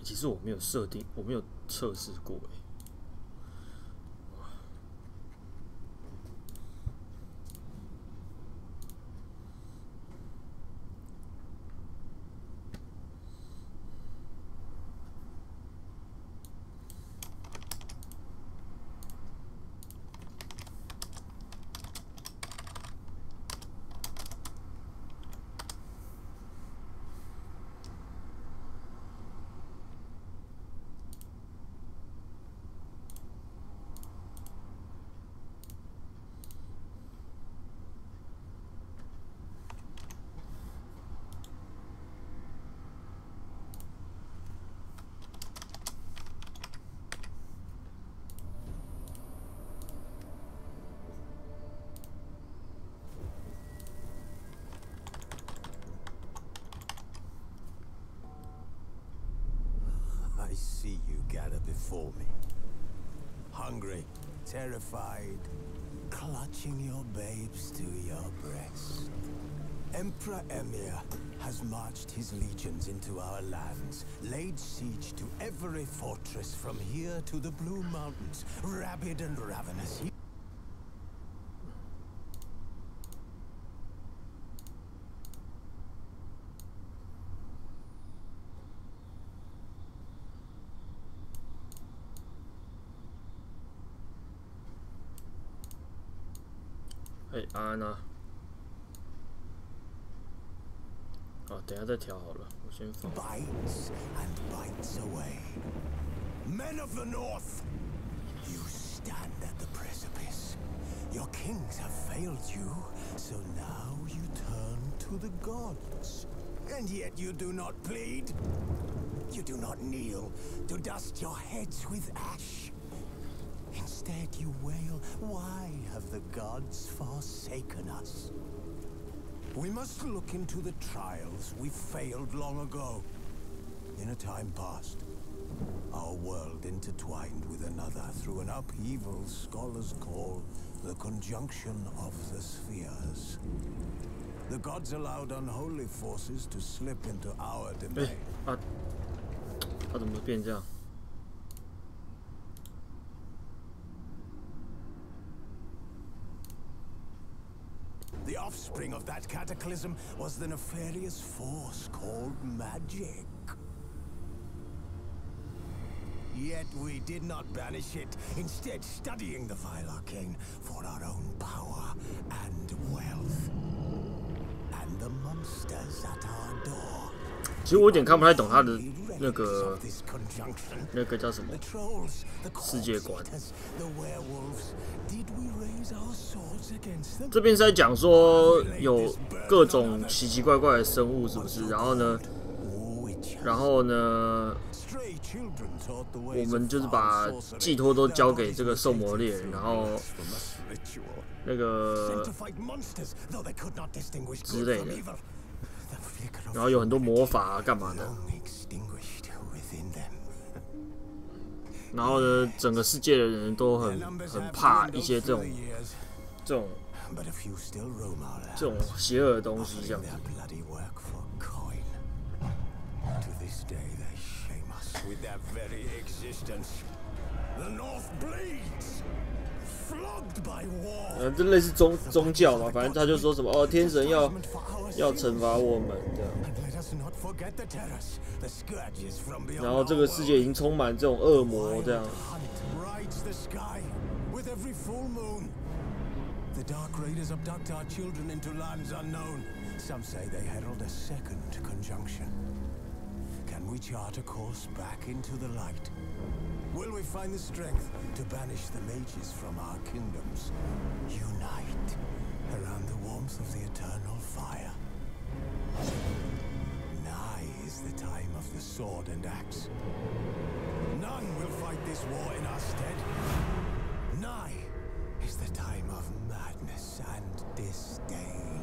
其实我没有设定，我没有测试过哎。I see you gather before me. Hungry, terrified, clutching your babes to your breast. Emperor Emir has marched his legions into our lands, laid siege to every fortress from here to the Blue Mountains, rabid and ravenous.安啊，等一下再调好了，我先放。Bites and bites away. Men of the North, you stand at the precipice. Your kings have failed you, so now you turn to the gods. And yet you do not plead. You do not kneel to dust your heads with ash. Instead, you wail, why have the gods forsaken us? We must look into the trials we failed long ago. In a time past, our world intertwined with another through an upheaval scholars call the conjunction of the spheres. The gods allowed unholy forces to slip into our domain. 怎么变这样？ The offspring of that cataclysm was the nefarious force called magic. Yet we did not banish it, instead studying the vile arcane for our own power and wealth. And the monsters at our door. 其实我有点看不太懂他的那个叫什么世界观。这边是在讲说有各种奇奇怪怪的生物，是不是？然后呢，我们就是把寄托都交给这个兽魔猎人，然后那个之类的。 然后有很多魔法啊，干嘛的？然后呢，整个世界的人都很怕一些这种邪恶的东西，这样子。这类似宗教嘛，反正他就说什么天神要惩罚我们这样。然后这个世界已经充满这种恶魔这样。The Dark Raiders abduct our children into lands unknown. Some say they herald a second conjunction. Can we chart a course back into the light? Will we find the strength to banish the mages from our kingdoms? Unite around the warmth of the eternal fire. Nigh is the time of the sword and axe. None will fight this war in our stead. Nigh is the time of madness and disdain.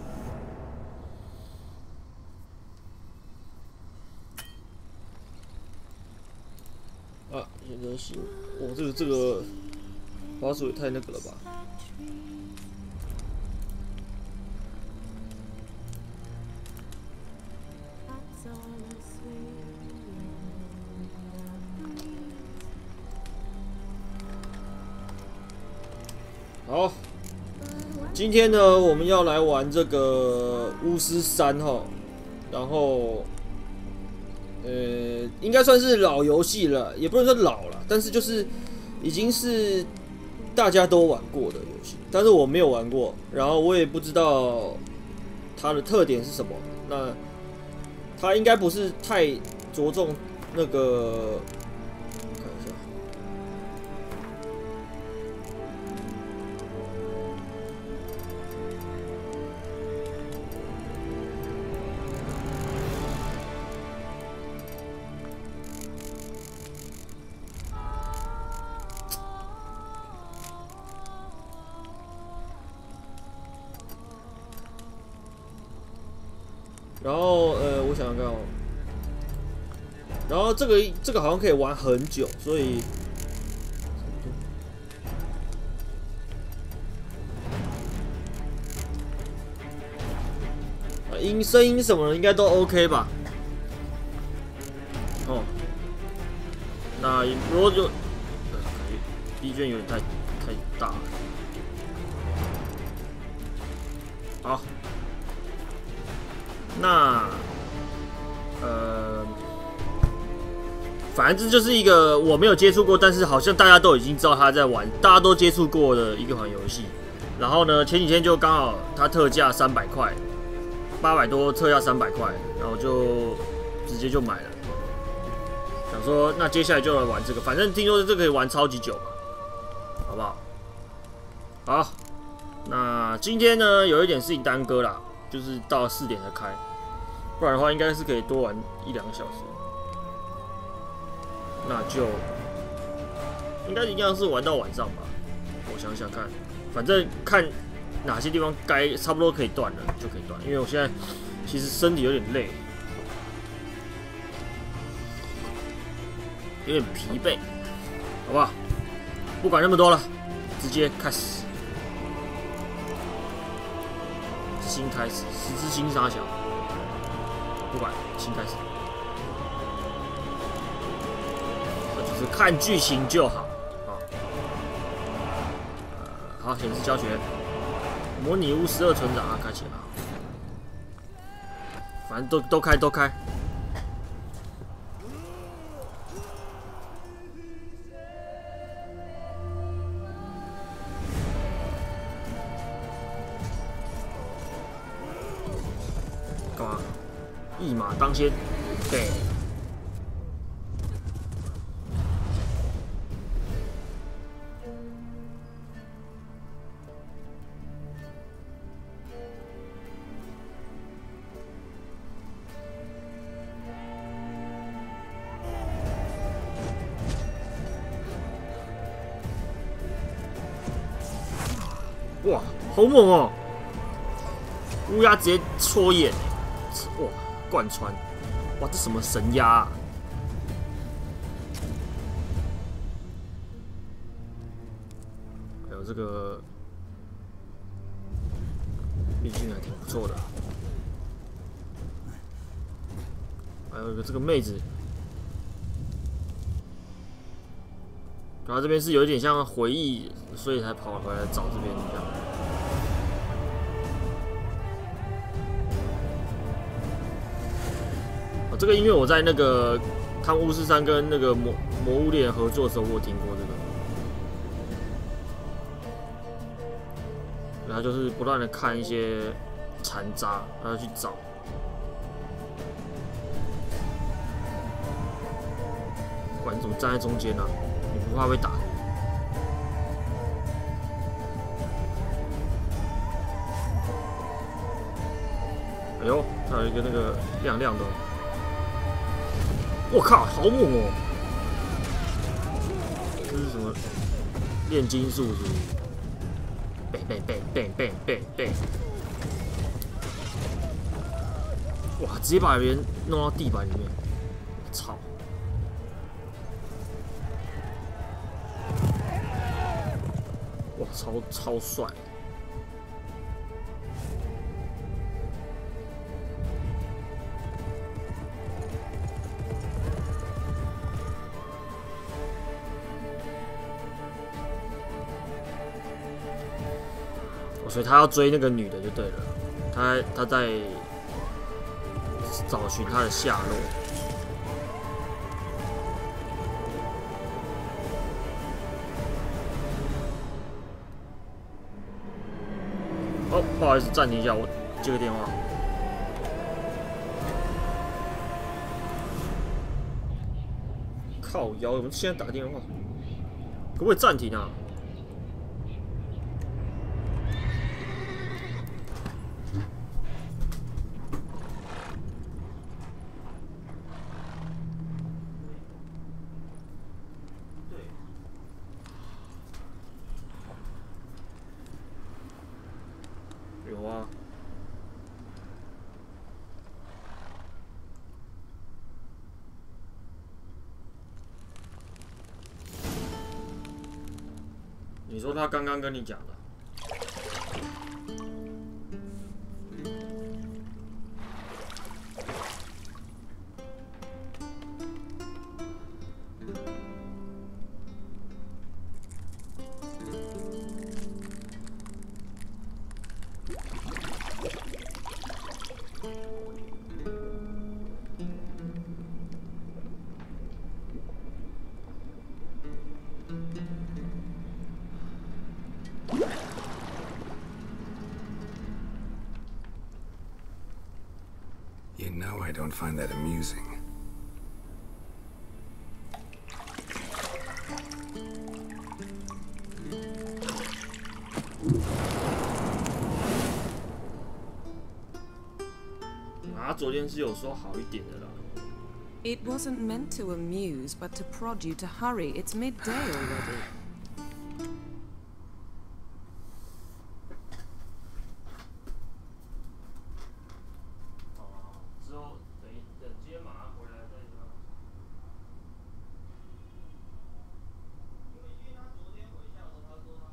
现在是，这个滑鼠也太那个了吧？好，今天呢，我们要来玩这个巫师3哈，然后应该算是老游戏了，也不能说老了，但是就是已经是大家都玩过的游戏，但是我没有玩过，然后我也不知道它的特点是什么。那它应该不是太着重那个。 然后我想想看哦，然后这个好像可以玩很久，所以声音什么的应该都 OK 吧？哦，那如果就B 卷有点太大了，好。 那，反正这就是一个我没有接触过，但是好像大家都已经知道他在玩，大家都接触过的一款游戏。然后呢，前几天就刚好它特价300块，800多特价300块，然后就直接就买了。想说那接下来就来玩这个，反正听说这个可以玩超级久嘛，好不好？好，那今天呢有一点事情耽搁啦，就是到4点才开。 不然的话，应该是可以多玩1-2个小时。那就应该一样是玩到晚上吧。我想想看，反正看哪些地方该差不多可以断了就可以断。因为我现在其实身体有点累，有点疲惫，好不好？不管那么多了，直接开始。新开始，十之星杀小。 不管，新开始，就是看剧情就好啊。好，显示教学，模拟屋12村长啊，开启了。反正都开。干嘛？ 一马当先，对。哇，好猛哦！乌鸦直接戳眼，哇！ 贯穿，哇，这什么神鸦啊！还有这个面具还挺不错的，还有一个这个妹子，然后这边是有一点像回忆，所以才跑回来找这边这样。 这个音乐我在那个《汤巫师3》跟那个魔物猎人合作的时候，我有听过这个。然后就是不断的看一些残渣，然后去找。管你怎么站在中间啊？你不怕被打？哎呦，它有一个那个亮亮的。 我靠，好猛哦！这是什么炼金术是不是？背！哇，直接把别人弄到地板里面，操！哇，超帅！所以他要追那个女的就对了，他在找寻她的下落。哦，不好意思，暂停一下，我接个电话。靠腰，我们现在打电话，可不可以暂停啊？有啊。你说他刚刚跟你讲的？You know I don't find that amusing. Ah, 昨天是有说好一点的啦。It wasn't meant to amuse, but to prod you to hurry. It's midday already. 之后等今天马上回来再说。因为他昨天回校的时候，他说他。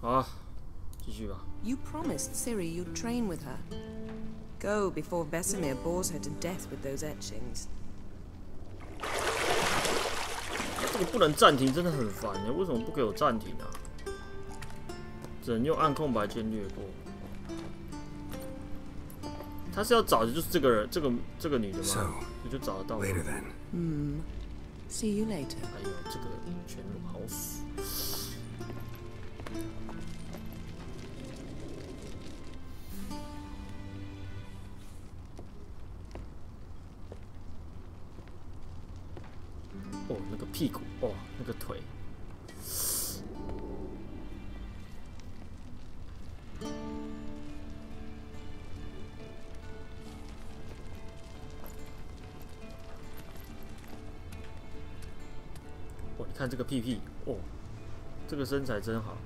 好，继续吧。You promised Ciri you'd train with her. Go before Vesemir bores her to death with those etchings. 这个不能暂停，真的很烦耶！为什么不给我暂停啊？只能用按空白键略过。他是要找的就是这个人，这个女的吗？你就找得到。Later then. See you later. 哎呦，这个全好死。哦，那个屁股，哦，那个腿。哦，你看这个屁屁，哦，这个身材真好。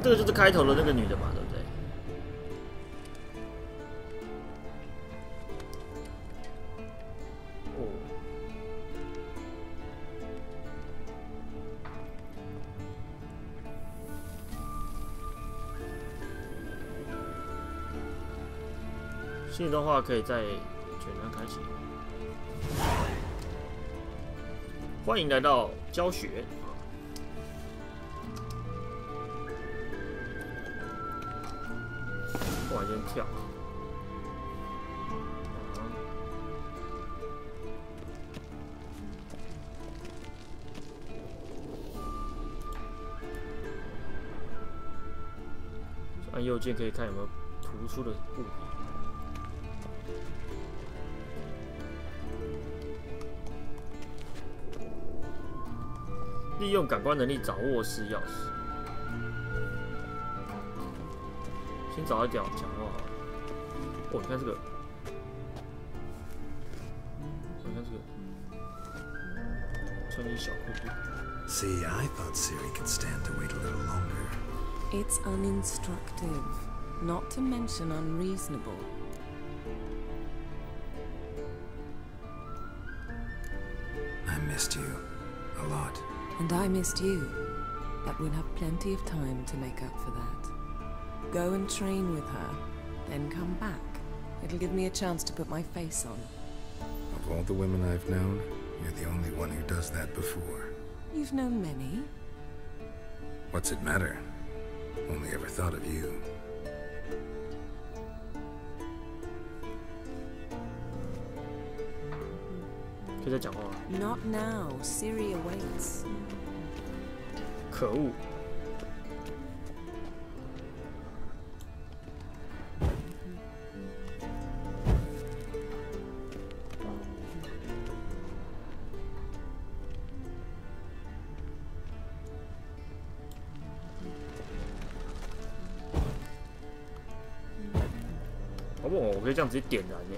这个就是开头的那个女的嘛，对不对？哦。新的动画可以在全章开启。欢迎来到教学。先跳。按右键可以看有没有突出的物品。利用感官能力找卧室钥匙。先找一条讲话好了。哦，你看这个，你看这个，穿衣小裤子。 See, I thought Ciri could stand to wait a little longer. It's uninstructive, not to mention unreasonable. I missed you a lot. And I missed you, but we'll have plenty of time to make up for that. Go and train with her, then come back. It'll give me a chance to put my face on. Of all the women I've known, you're the only one who does that before. You've known many. What's it matter? Only ever thought of you. Not now. Ciri awaits. 可恶！好不好？我可以这样直接点燃耶！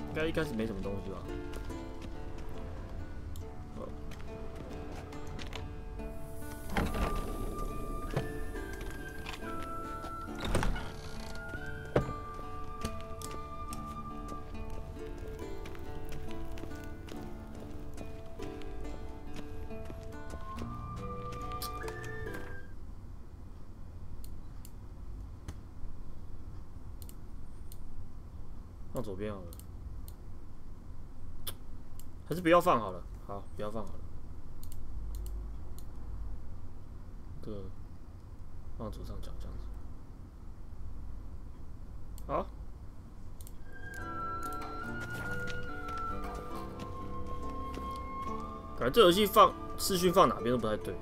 应该一开始没什么东西吧？放左边好了，还是不要放好了。好，不要放好了。这个放左上角这样子。好。感觉这游戏放视讯放哪边都不太对。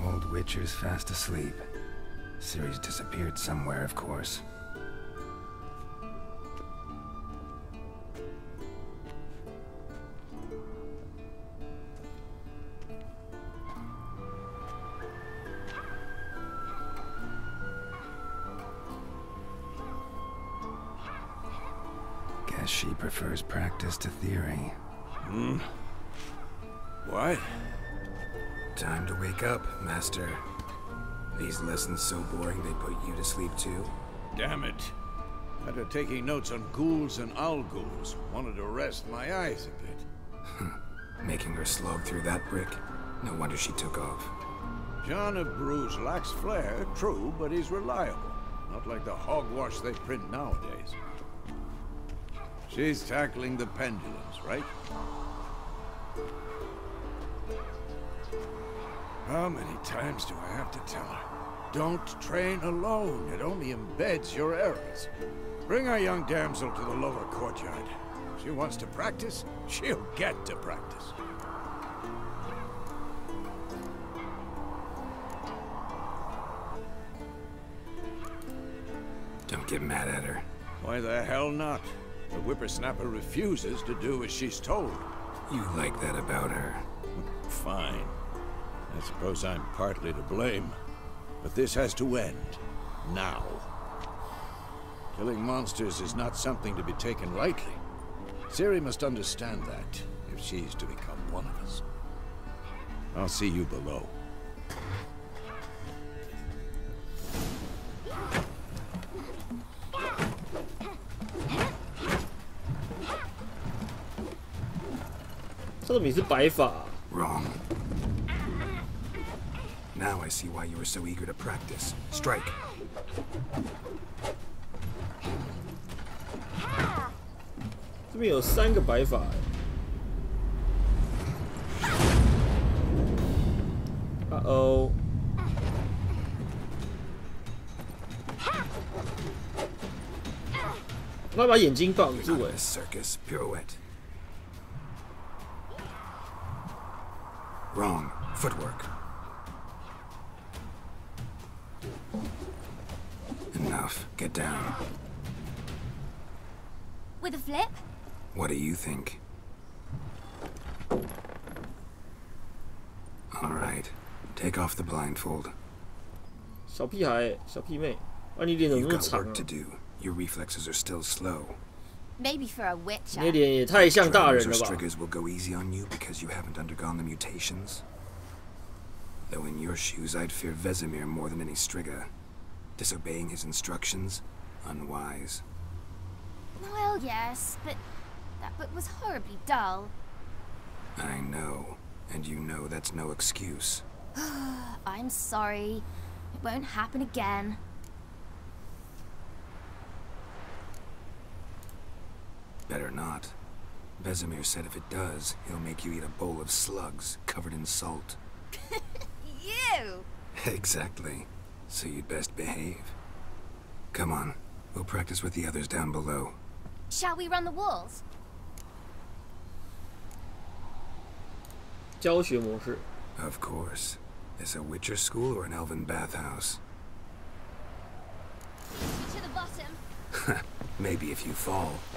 Old Witcher's fast asleep. Ciri's disappeared somewhere, of course. Guess she prefers practice to theory. Hmm? What? Time to wake up, Master. These lessons so boring they put you to sleep too? Damn it. After taking notes on ghouls and owl ghouls, wanted to rest my eyes a bit. Making her slog through that brick? No wonder she took off. John of Bruges lacks flair, true, but he's reliable. Not like the hogwash they print nowadays. She's tackling the pendulums, right? How many times do I have to tell her? Don't train alone. It only embeds your errors. Bring our young damsel to the lower courtyard. If she wants to practice, she'll get to practice. Don't get mad at her. Why the hell not? The whippersnapper refuses to do as she's told. You like that about her. Fine. I suppose I'm partly to blame. But this has to end. Now. Killing monsters is not something to be taken lightly. Ciri must understand that, if she's to become one of us. I'll see you below. Wrong. Now I see why you were so eager to practice. Strike. 这边有3个摆法。哦。我要把眼睛绑住哎。Circus pirouette. Wrong. Footwork. Enough. Get down. With a flip? What do you think? All right. Take off the blindfold. 小屁孩，小屁妹，啊，你脸怎么 You've 那么 got 长 work 啊 to？ do. Your reflexes are still slow. Maybe for a witcher. 你的脸也太像大 Drones 人 or 了吧？ striggers will go easy on you because you haven't undergone the mutations. Though in your shoes, I'd fear Vesemir more than any strigger. Disobeying his instructions, unwise. Well, yes, but that book was horribly dull. I know, and you know that's no excuse. I'm sorry. It won't happen again. Better not. Vesemir said if it does, he'll make you eat a bowl of slugs covered in salt. You! Exactly. So you'd best behave. Come on, we'll practice with the others down below. Shall we run the walls? 教学模式。 Of course. Is a Witcher school or an elven bathhouse? To the bottom. Maybe if you fall. "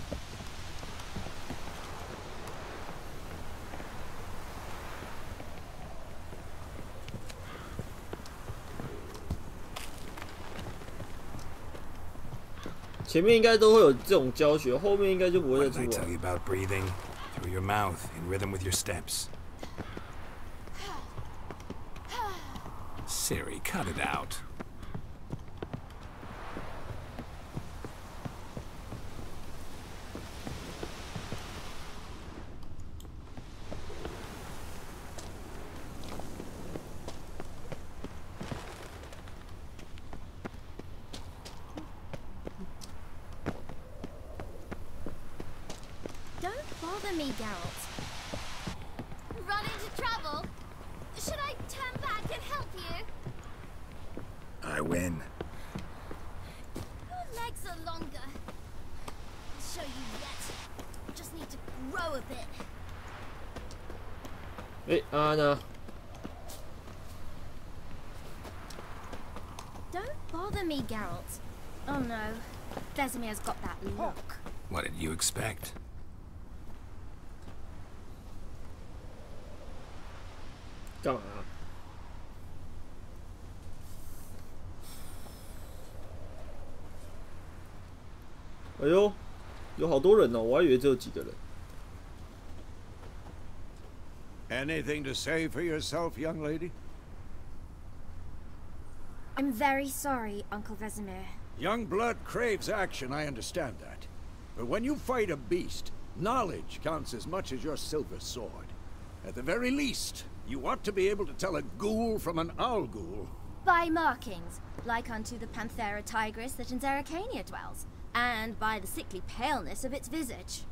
前面应该都会有这种教学，后面应该就不会 What 再 did I 出 tell 来。 you about breathing? Through your mouth, in rhythm with your steps. Siri, cut it out. Don't bother me, Geralt. Run into trouble? Should I turn back and help you? I win. Your legs are longer. I'll show you yet. Just need to grow a bit. 哎，安娜， Don't bother me, Geralt. Oh no. Vesemir's got that look. What did you expect? 干嘛？哎呦，有好多人哦，我还以为只有几个人。 Anything to say for yourself, young lady? I'm very sorry, Uncle Vesemir. Young blood craves action, I understand that. But when you fight a beast, knowledge counts as much as your silver sword. At the very least, you ought to be able to tell a ghoul from an owl ghoul. By markings, like unto the Panthera tigris that in Zerrikania dwells, and by the sickly paleness of its visage.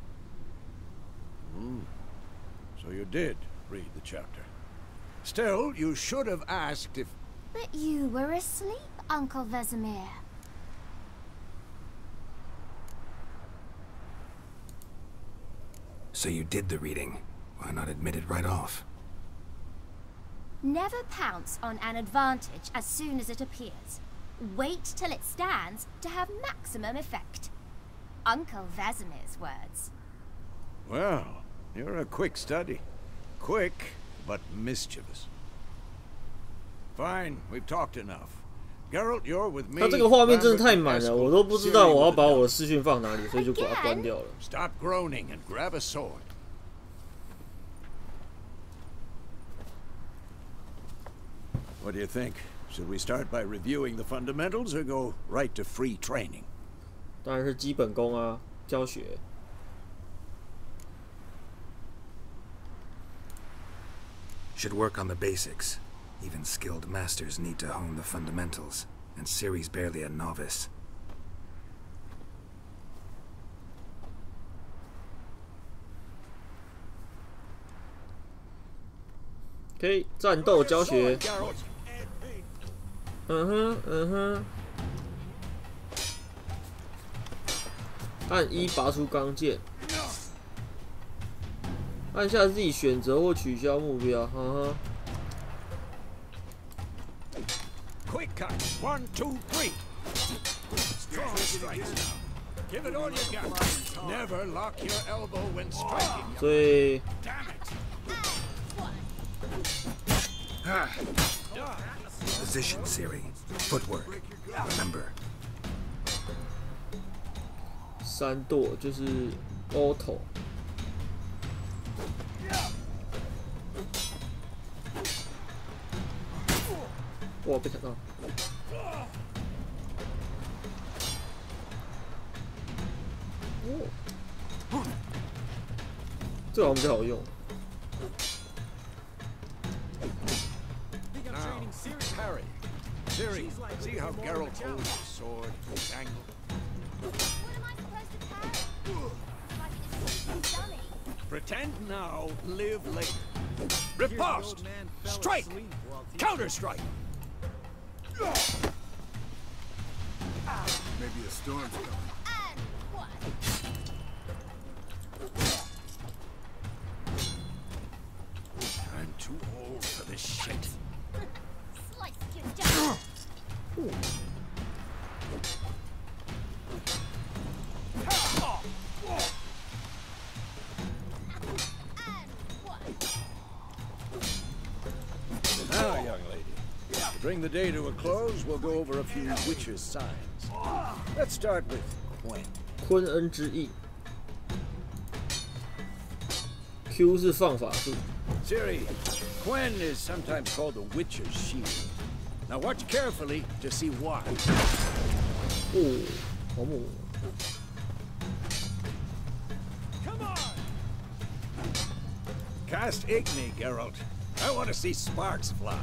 So you did read the chapter. Still, you should have asked if... But you were asleep, Uncle Vesemir. So you did the reading. Why not admit it right off? Never pounce on an advantage as soon as it appears. Wait till it stands to have maximum effect. Uncle Vesemir's words. Well, you're a quick study. Quick, but mischievous. Fine, we've talked enough. Geralt, you're with me. 它这个画面真的太满了，我都不知道我要把我的视讯放哪里，所以就把它关掉了。 Stop groaning and grab a sword. What do you think? Should we start by reviewing the fundamentals or go right to free training? 当然是基本功啊，教学。 Should work on the basics. Even skilled masters need to hone the fundamentals, and Ciri's barely a novice. OK， 战斗教学。按1拔出钢剑，按下 Z 选择或取消目标。Quick cut. 1, 2, 3. Strong strikes. Give it all you got. Never lock your elbow when striking. 所以 Damn it. Position, Ciri. Footwork. Remember. 3跺就是 auto。哇，被砍到！哦，这个好像比较好用。Parry. Ciri, see how Geralt holds his sword, his angle. What am I supposed to parry? Like it's a dummy. Pretend now, live later. Riposte! Strike! Counter-strike! Maybe a storm's coming. And what? I'm too old for this shit. Slice you down. Now, young lady, to bring the day to a close, we'll go over a few witches' signs. Let's start with Quen. 昆恩之翼 ，Q 是放法术。 Ciri, Quen is sometimes called the witch's shield. Now watch carefully to see why. 哦，好猛！ Come on! Cast Igni, Geralt. I want to see sparks fly.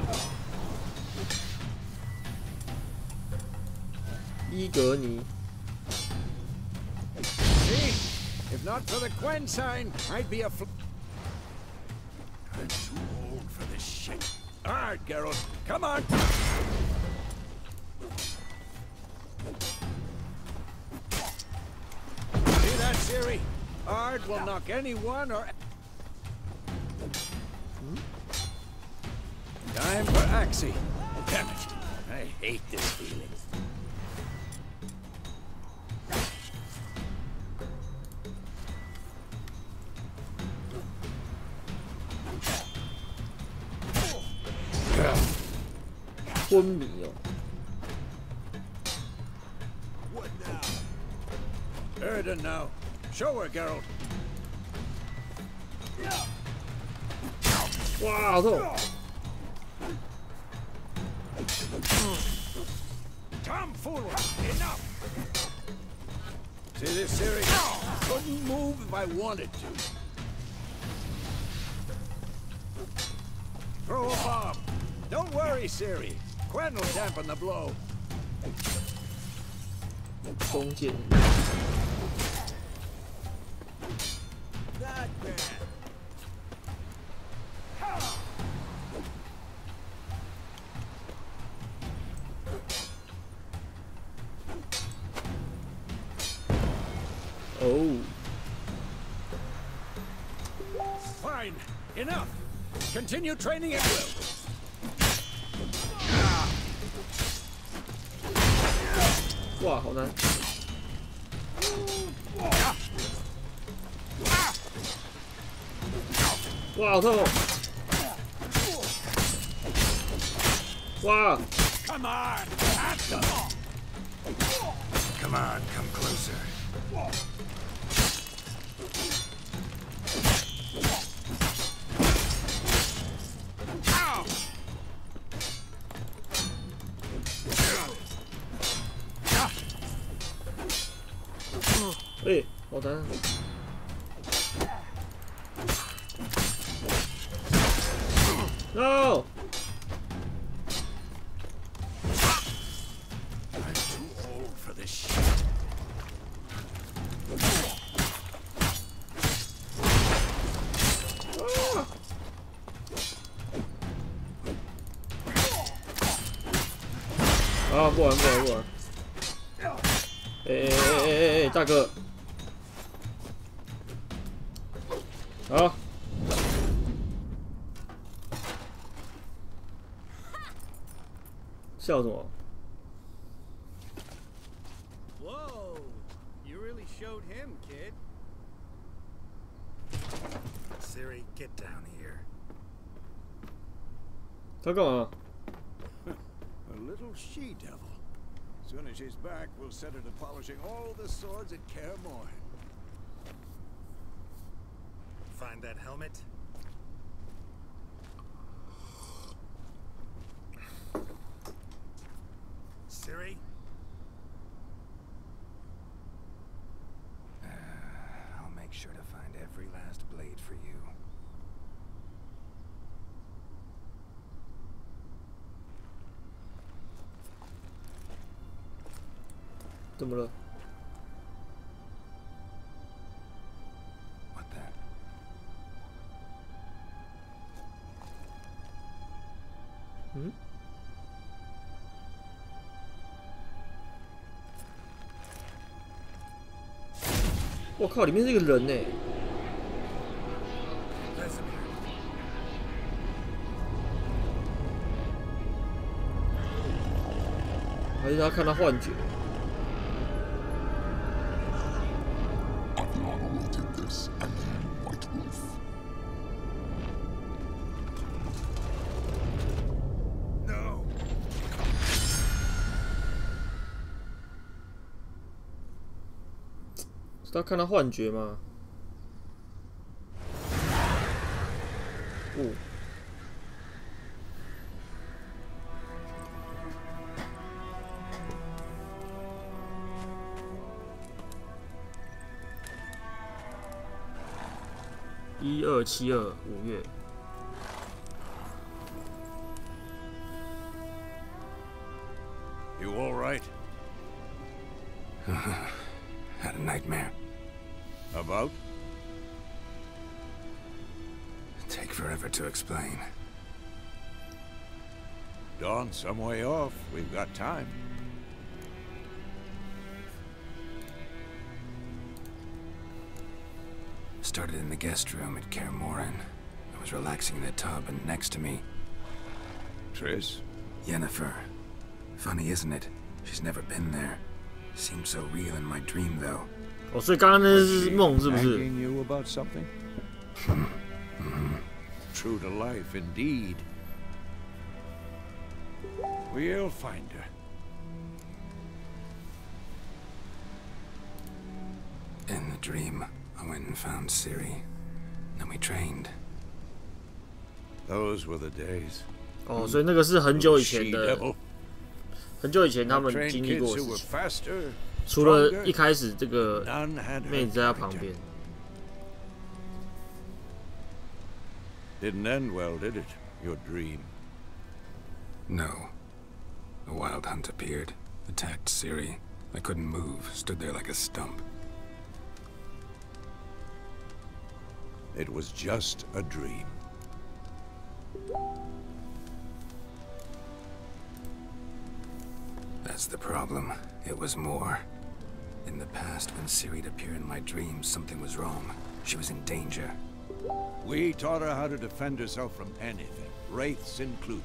伊格尼， See? If not for the Quen sign, I'd be a I'm too old for this shit. All right, Geralt. Come on! See that, Ciri? Ard will knock anyone or... Time for Axie. Damn it. I hate this feeling. Yeah. 昏迷哦。 What now? Erden now. Show her, Geralt. 哇，好痛！ Tomfoolery! Enough! See this, Ciri? Couldn't move if I wanted to. Throw a bomb. Don't worry, Ciri. Quen will dampen the blow. 弓箭。 Not bad. Oh. Fine. Enough. Continue training at will. 哇，好难！哇，好痛！哇！ Come on. At them. Come on, come closer. Ow! 哎，好难！ No！啊，不玩。哎，大哥，好。笑什么？ Whoa! You really showed him, kid. Siri, get down here. 他干嘛？ A little she-devil. Soon as she's back, we'll set her to polishing all the swords at Kaer Morhen. Find that helmet? Siri? I'll make sure to find every last blade for you. 怎么了？ What the? 嗯？我靠，里面是一个人呢。还是他看到幻觉？ 是他看到幻觉吗？哦。1272 5月。 You all right? Had a nightmare. About? Take forever to explain. Dawn's some way off. We've got time. Started in the guest room at Kaer Morhen. I was relaxing in the tub, and next to me... Triss? Yennefer. Funny, isn't it? She's never been there. Seemed so real in my dream, though. 哦，所以刚刚那是梦，是不是？ Nagging you about something? True to life, indeed. We'll find her. In the dream, I went and found Ciri. Then we trained. Those were the days. 哦，所以那个是很久以前的， She-devil. 很久以前他们 Trained 经历 kids 过的 who 事 were 情。 faster, 除了 stronger, 一开始这个 none had 妹 her 子在他旁 character. 边， Didn't end well, did it? Your dream. No. A wild hunt appeared, attacked Ciri. I couldn't move, stood there like a stump. It was just a dream. That's the problem. It was more. In the past, when Ciri'd appear in my dreams, something was wrong. She was in danger. We taught her how to defend herself from anything, wraiths included.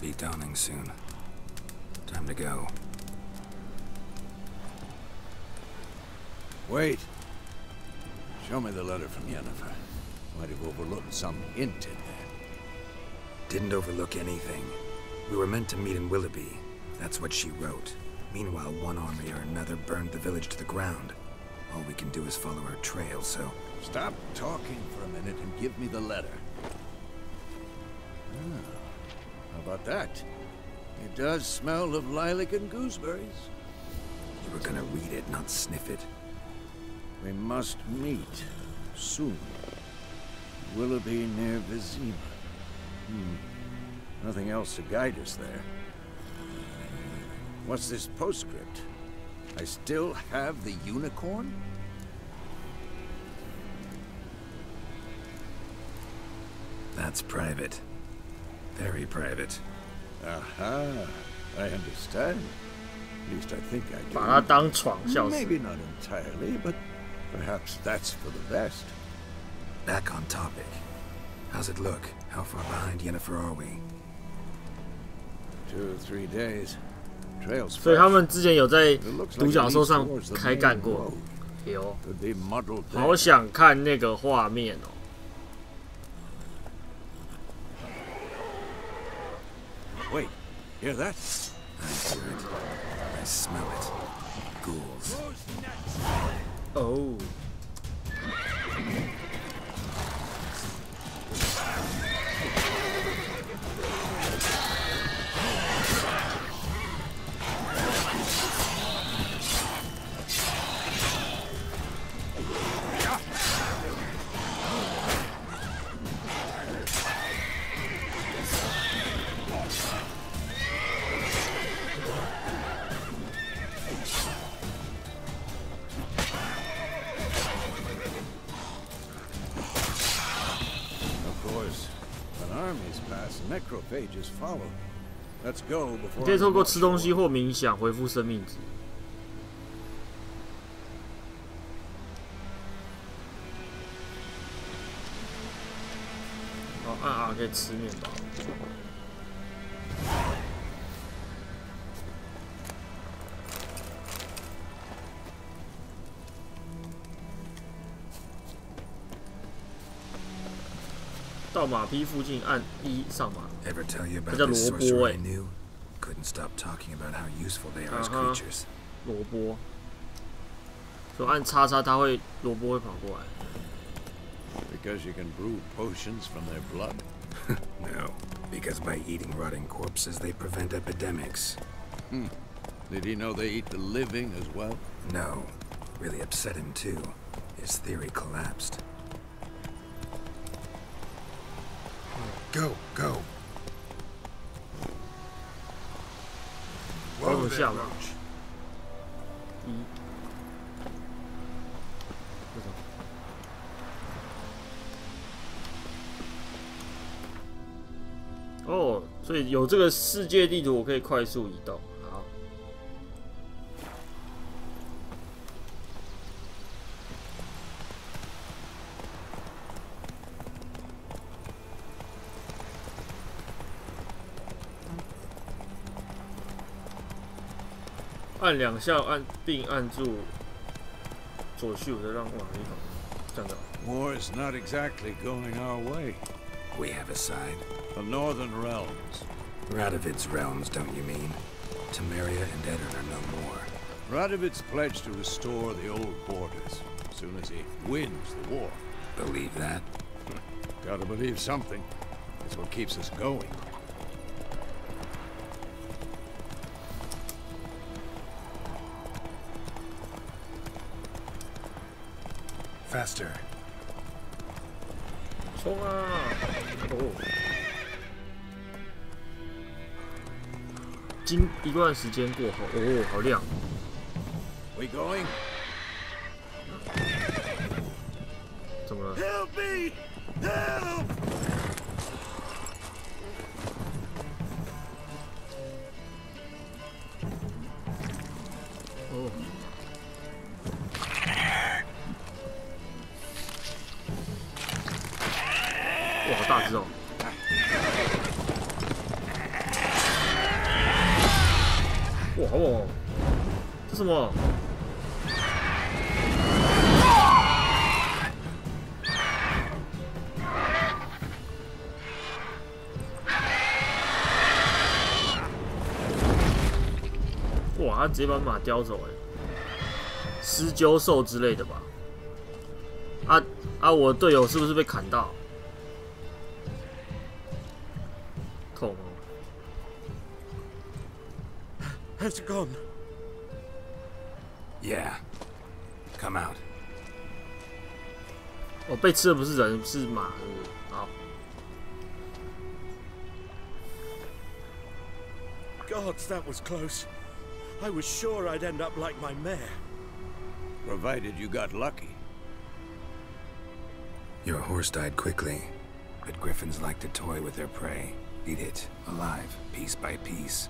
Be dawning soon. Time to go. Wait. Show me the letter from Yennefer. Might have overlooked some hint in there. Didn't overlook anything. We were meant to meet in Willoughby. That's what she wrote. Meanwhile, one army or another burned the village to the ground. All we can do is follow her trail, so... Stop talking for a minute and give me the letter. Ah, how about that? It does smell of lilac and gooseberries. You were gonna read it, not sniff it. We must meet soon. Willoughby near Vizima. Nothing else to guide us there. What's this postscript? I still have the unicorn? That's private. Very private. Aha, I understand. At least I think I do. 把它当床，笑死。 Maybe not entirely, but perhaps that's for the best. Back on topic. How's it look? How far behind Yennefer are we? 2 or 3 days. Trails 所以他 fresh. 们之前有在 It looks 独 like 角 it 兽 leads 上 towards the 开 main 干过， road. 有， Could be muddled 好 there. 想看那个画面哦。 Wait, hear that? I hear it. I smell it. Ghouls. 哦，Of course, when armies pass, necrophages follow. Let's go 你 before 可以 I'm 透过 not 吃东西 sure. 或冥想恢复生命值。好，按 R 可以吃面包。到马匹附近按1上马。 Ever tell you about It's a this little sorcerer I boy. knew? Couldn't stop talking about how useful they are as Uh-huh. creatures. 萝卜，所以按叉叉，它会萝卜会跑过来。 Because you can brew potions from their blood. No, because by eating rotting corpses, they prevent epidemics. Did he know they eat the living as well? No, really upset him too. His theory collapsed. Go, go. 往左下嘛。这种。哦，所以有这个世界地图，我可以快速移动。好。按2下并按住左shift让往移动，这样的。 War's not exactly going our way. We have a side. The northern realms. Radovid's realms, don't you mean? Temeria and Edirn are no more. Radovid's pledged to restore the old borders as soon as he wins the war. Believe that? Gotta believe something. It's what keeps us going. Faster. 冲啊！哦，经一段时间过后，哦，好亮。 We going? 怎么了？ Help me! Help! 哦。哇，好大只哦！哇，好猛哦！这什么？哇，他直接把马叼走哎！狮鹫兽之类的吧？我的队友是不是被砍到？ 痛哦！ Has it gone? Yeah. Come out. 哦，被吃的不是人，是马，是不是？好。 Gods, that was close. I was sure I'd end up like my mare. Provided you got lucky. Your horse died quickly, but griffins like to toy with their prey. Eat it, alive, piece by piece.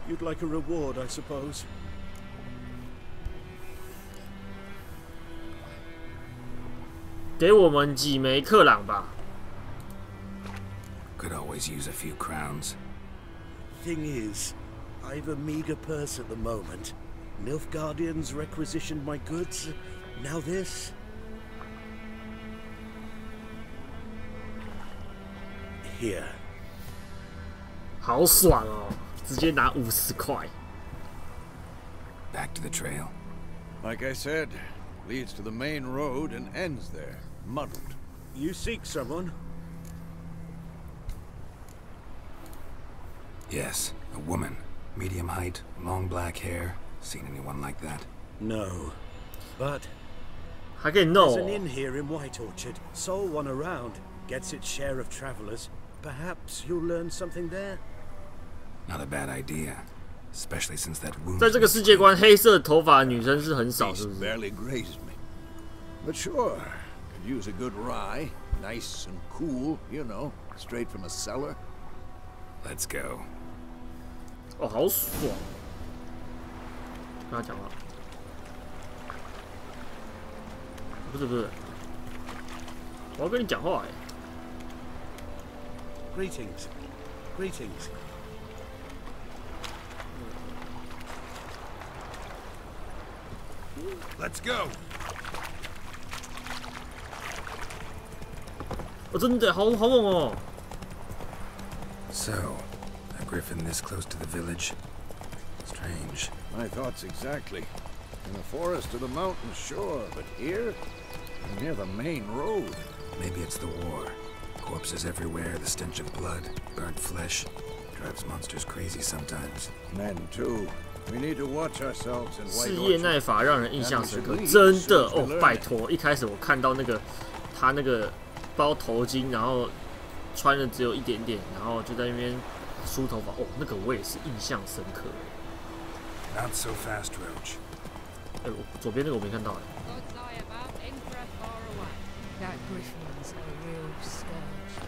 You'd like a reward, I suppose. 给我们几枚克朗吧。 Could always use a few crowns. Thing is, I've a meager purse at the moment. Nilfgaardians requisitioned my goods. Now this. Here. 好爽哦！直接拿50块。 Back to the trail. Like I said, leads to the main road and ends there, muddled. You seek someone? Yes, a woman. Medium height, long black hair. Seen anyone like that? No. But 还可以 there's no an inn here in White Orchard. Sole one around. Gets its share of travelers. Perhaps you'll learn something there? Not a bad idea. Especially since that wound. 在这个世界观，黑色头发的女生是很少，是 Beast 不是？ barely grazed me. But sure, could use a good rye. Nice and cool, you know, straight from a cellar. Let's go. 哦，好爽！跟他讲话。不是，我要跟你讲话哎。 Greetings. Greetings. Let's go. 哦，真的好猛哦！ So, a griffin this close to the village? Strange. My thoughts exactly. In the forest or the mountains, sure, but here, near the main road. Maybe it's the war. Corpses everywhere, the stench of blood, burnt flesh. Drives monsters crazy sometimes. Men too. We need to watch ourselves in 事 White 业 Orchard. 耐法让人印象深刻，真的哦！拜托，一开始我看到那个他那个包头巾，然后穿的只有一点点，然后就在那边梳头发，哦，那个我也是印象深刻。 Not so fast, Roach. 哎，我左边那个我没看到哎。 That griffin's a real scourge.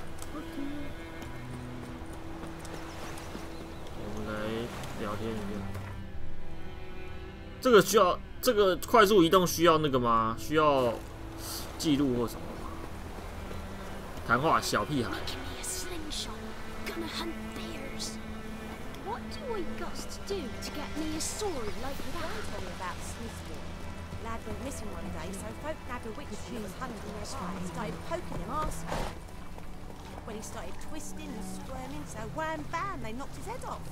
我们来聊天一下。这个需要这个快速移动需要那个吗？需要记录或什么吗？谈话小屁孩。 Give me a slingshot. Gonna hunt bears. What do I got to do to get me a sword like that? Told me about Snisky. Lad went missing one day, so folk nabbed a witch who was hunting nearby and started poking him arsehole. When he started twisting and squirming, so wham bam, they knocked his head off.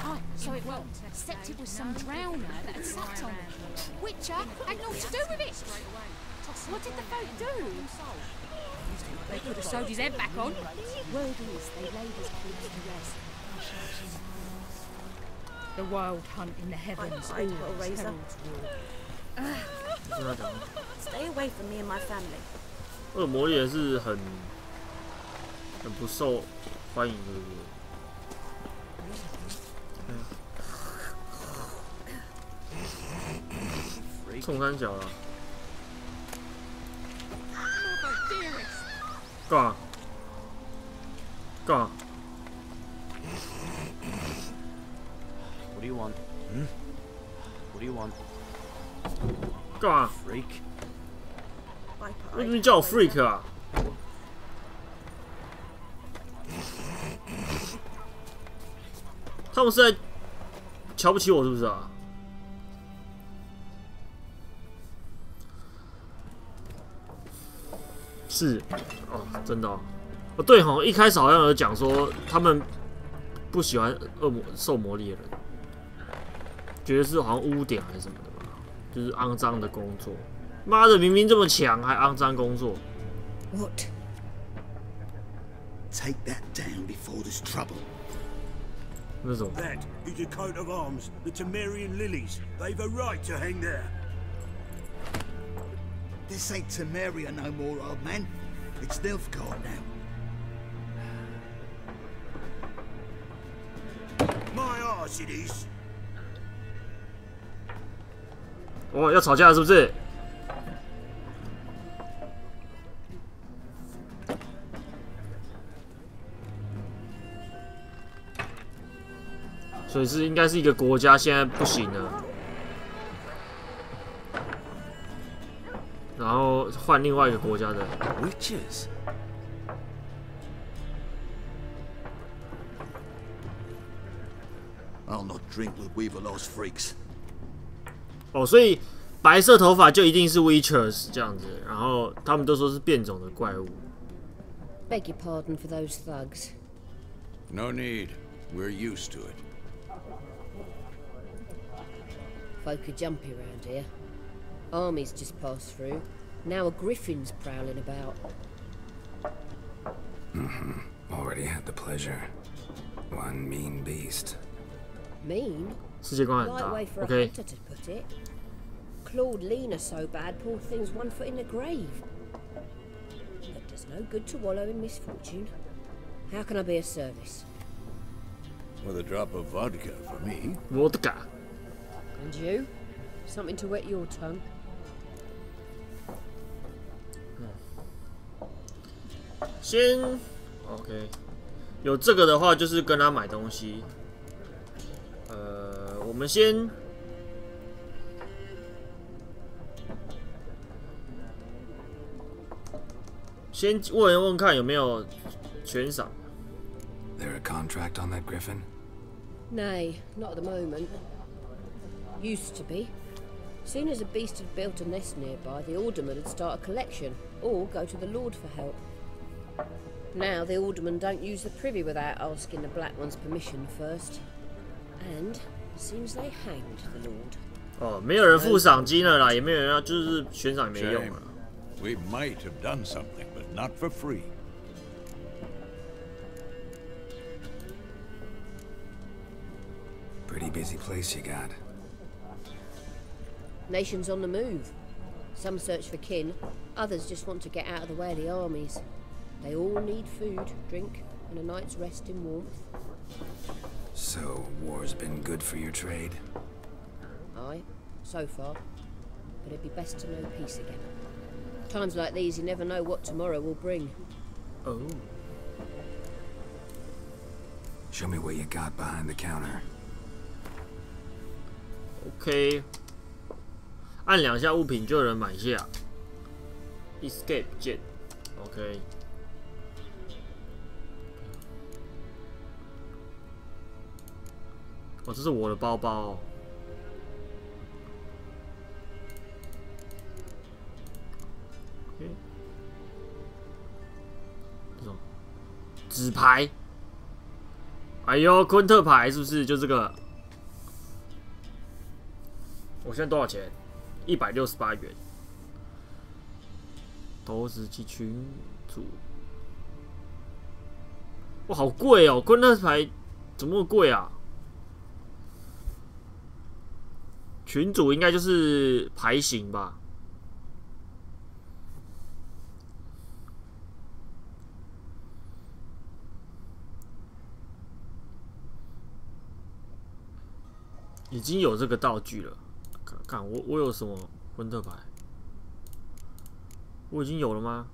Oh, so it was. Except it was some drowner that had sat on it. Witcher had naught to do with it. What did the folk do? They could have sewed his head back on. Word is, they laid his corpse to rest. The wild hunt in the heavens I put a always razor. heralds war. 跟他讲， Stay away from me and my family. 恶魔猎人是很不受欢迎的，对不对？冲三小啊！干嘛？干嘛？ What do you want? What do you want? 干嘛？ Freak? I put 为什 a 么叫我 freak 啊？他们是在瞧不起我是不是啊？是哦，真的哦。哦对吼，一开始好像有讲说他们不喜欢兽魔猎人，觉得是好像污点还是什么的吧，就是肮脏的工作。妈的，明明这么强，还肮脏工作。 What? Take that down before there's trouble. 那种 That is a coat of arms, the Temerian lilies. They've a right to hang there. This ain't Temeria no more, old man. It's Nilfgaard now. course it is. 哦，要吵架了是不是？所以是应该是一个国家现在不行了，然后换另外一个国家的。Witches. I'll not drink with Weaverlaw's freaks. 哦，所以白色头发就一定是 Witchers 这样子，然后他们都说是变种的怪物。Beg your pardon for those thugs. No need. We're used to it. Folk are jumpy around here. Armies just passed through. Now a griffin's prowling about. Already had the pleasure. One mean beast. Mean? 世界观很 Light 大 way for a ，OK。 hunter to put it. Clawed Lena so bad, poor thing's 1 foot in the grave. It does no good to wallow in misfortune. How can I be of service? With a drop of vodka for me. Vodka。 And you? Something to wet your tongue? 先 OK， 有这个的话就是跟他买东西。我们先问问看有没有悬赏。There a contract on that griffin? Nay, not at the moment. Used to be. Soon as a beast had built a nest nearby, the alderman would start a collection, or go to the Lord for help. Now the aldermen don't use the privy without asking the Black One's permission first. And seems they hanged the Lord. 哦，没有人付赏金了啦，也没有人要，就是悬赏也没用了。 We might have done something, but not for free. Pretty busy place you got. Nations on the move. Some search for kin, others just want to get out of the way of the armies. They all need food, drink, and a night's rest in warmth. So, war's been good for your trade? Aye, so far. But it'd be best to know peace again. Times like these, you never know what tomorrow will bring. Oh. Show me what you got behind the counter. OK， 按2下物品就有人买下。Escape 键 ，OK。哦，这是我的包包哦。OK， 这种纸牌。哎呦，昆特牌是不是就这个？ 我现在多少钱？168元。投资及群主，哇，好贵哦！昆特牌怎么那么贵啊？群主应该就是牌型吧？已经有这个道具了。 看我有什么昆特牌？我已经有了吗？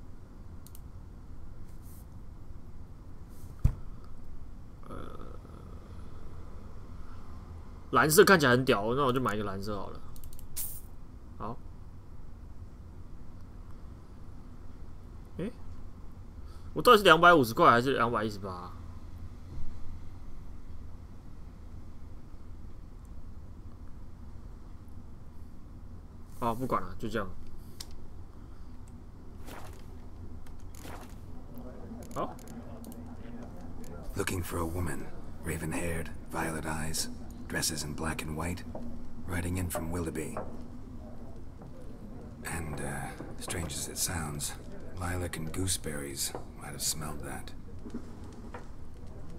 蓝色看起来很屌，那我就买一个蓝色好了。好，我到底是250块还是218？ 好，不管了，就这样。好。Looking for a woman, raven-haired, violet eyes, dresses in black and white, riding in from Willoughby. And, strange as it sounds, lilac and gooseberries might have smelled that.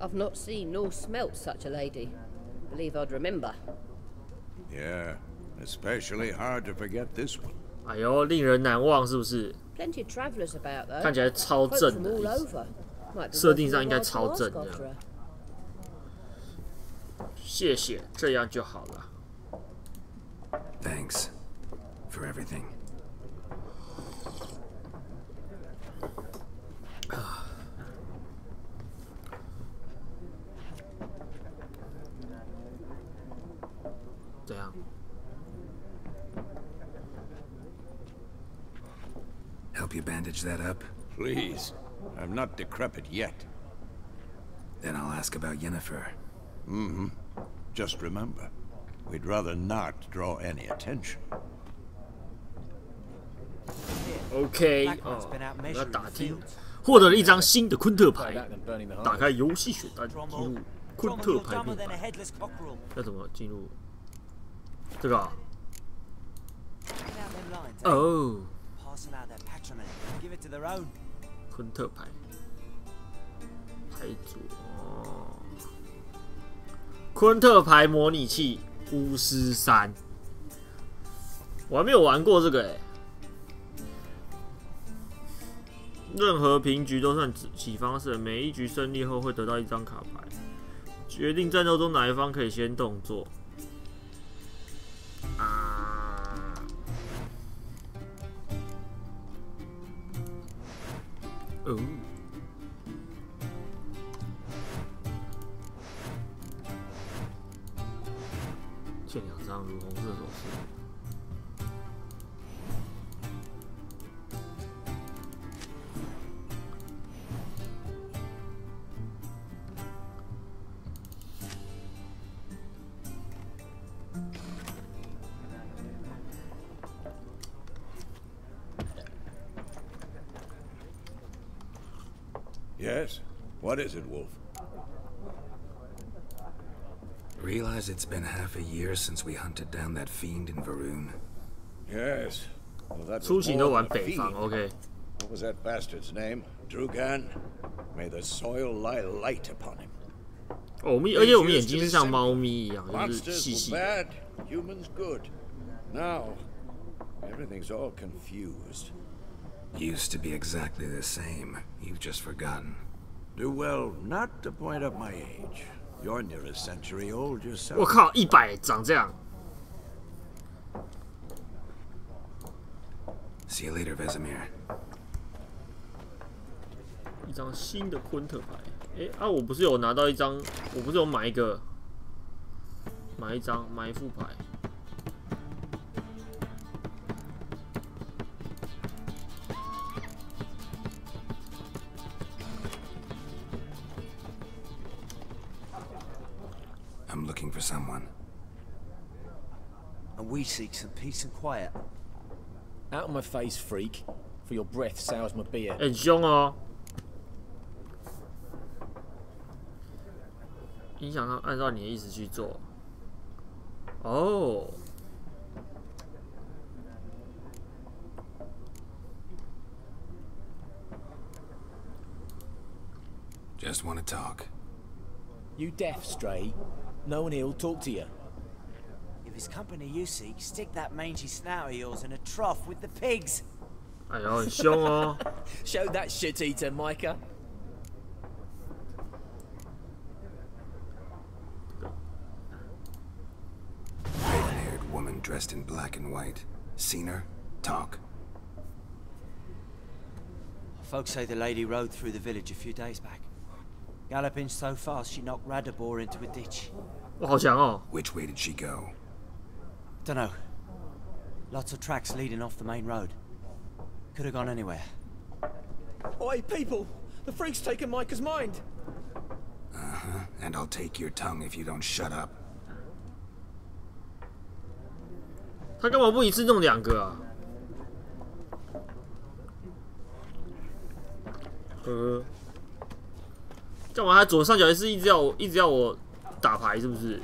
I've not seen nor smelt such a lady. Believe I'd remember. Yeah. Especially hard to forget this one. 哎呦，令人难忘，是不是？ Plenty of travellers about though. 看起来超正的，设定上应该超正的。谢谢，这样就好了。Thanks for everything. 怎样？ Help you bandage that up? Please. I'm not decrepit yet. Then I'll ask about Yennefer. Mm-hmm. Just remember, we'd rather not draw any attention. OK， 哦，我要打听，获得了一张新的昆特牌，打开游戏选单，进入昆特牌面板。要怎么进入？这个啊？哦，昆特牌，牌组哦，昆特牌模拟器巫师3，我还没有玩过这个哎。 任何平局都算起方式，每一局胜利后会得到一张卡牌，决定战斗中哪一方可以先动作。哦，欠2张如红色手势。 Yes? What is it, Wolf? Realize it's been half a year since we hunted down that fiend in Varun? Yes. Well, that 出 was 行都 more 玩 than a 北方 fiend. ，OK。 What was that bastard's name? Drugan? May the soil lie light upon him. 哦，而且我们眼睛是像猫咪一样，就是细 Monsters 细 were 的。 bad, humans good. Now, everything's all confused. Used to be exactly the same. You've just forgotten. Do well not to point up my age. You're near a century old yourself. 我靠，100长这样。 See you later, Vesemir. 一张新的昆特牌。哎啊，我不是有拿到一张，我不是有买一个，买一张买一副牌。 I'm looking for someone. And we seek some peace and quiet. Out of my face, freak. For your breath sours my beer. 很凶哦。影响他按照你的意思去做。哦。 Just want to talk. You deaf, Stray? No one here'll talk to you. If it's company you seek, stick that mangy snout of yours in a trough with the pigs. 哎呦，很凶哦！ Show that shit-eater, Micah. Red-haired woman dressed in black and white. Seen her? Talk. Folks say the lady rode through the village a few days back. Galloping so fast she knocked Radabor into a ditch. 我好强哦！ Which way did she go? Dunno. Lots of tracks leading off the main road. Could have gone anywhere. Oi, people! The freak's taken Micah's mind! Uh-huh. And I'll take your tongue if you don't shut up. 他干嘛不一次弄2个啊？干嘛？他左上角是一直要我打牌，是不是？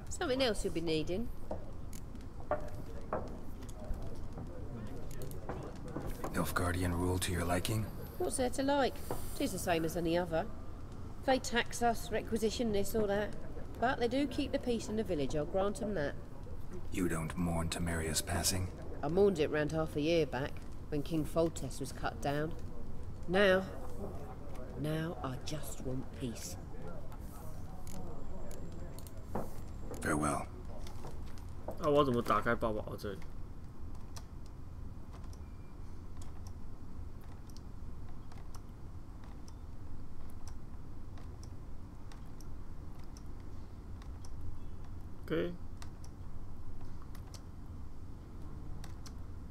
Something else you'll be needing. Nilfgaardian rule to your liking? What's there to like? Tis the same as any other. They tax us, requisition this or that. But they do keep the peace in the village, I'll grant them that. You don't mourn Temeria's passing? I mourned it round half a year back, when King Foltest was cut down. Now, Now I just want peace. Farewell. 啊，我怎么打开宝宝这里？ OK，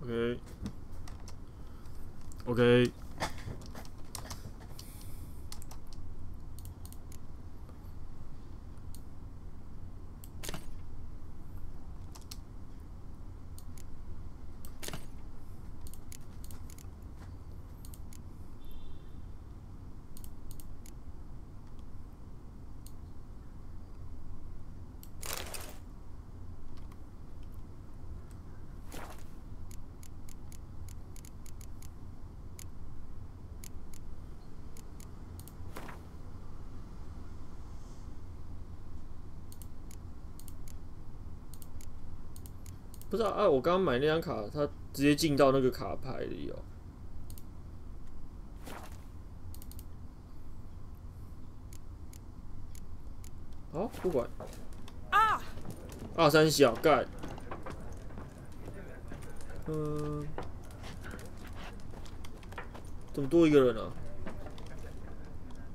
OK， OK。不知道啊，我刚刚买那张卡，它直接进到那个卡牌里哦。好，不管。2、3小干。怎么多一个人啊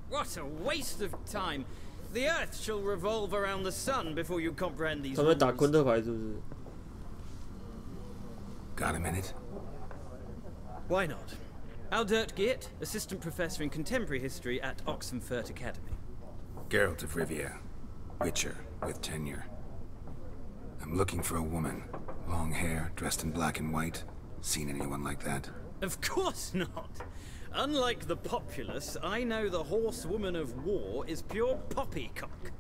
What a waste of time! The Earth shall revolve around the sun before you comprehend these. 他们在打昆特牌是不是？ Got a minute? Why not? Aldert Geert, assistant professor in contemporary history at Oxenfurt Academy. Geralt of Rivia, Witcher with tenure. I'm looking for a woman. Long hair, dressed in black and white. Seen anyone like that? Of course not. Unlike the populace, I know the horsewoman of war is pure poppycock.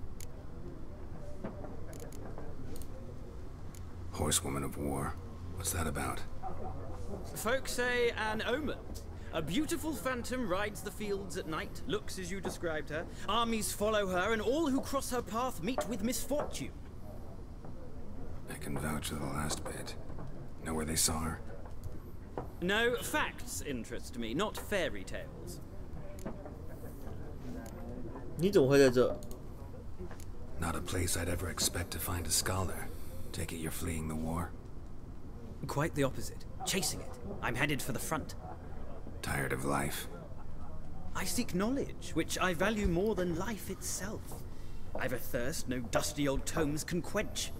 Horsewoman of war? What's that about? Folk say an omen. A beautiful phantom rides the fields at night, looks as you described her. Armies follow her, and all who cross her path meet with misfortune. I can vouch for the last bit. Know where they saw her? No, facts interest me, not fairy tales. 你怎么会在这？ Not a place I'd ever expect to find a scholar. Take it you're fleeing the war? Quite the opposite. Chasing it. I'm headed for the front. Tired of life? I seek knowledge, which I value more than life itself. I've a thirst no dusty old tomes can quench.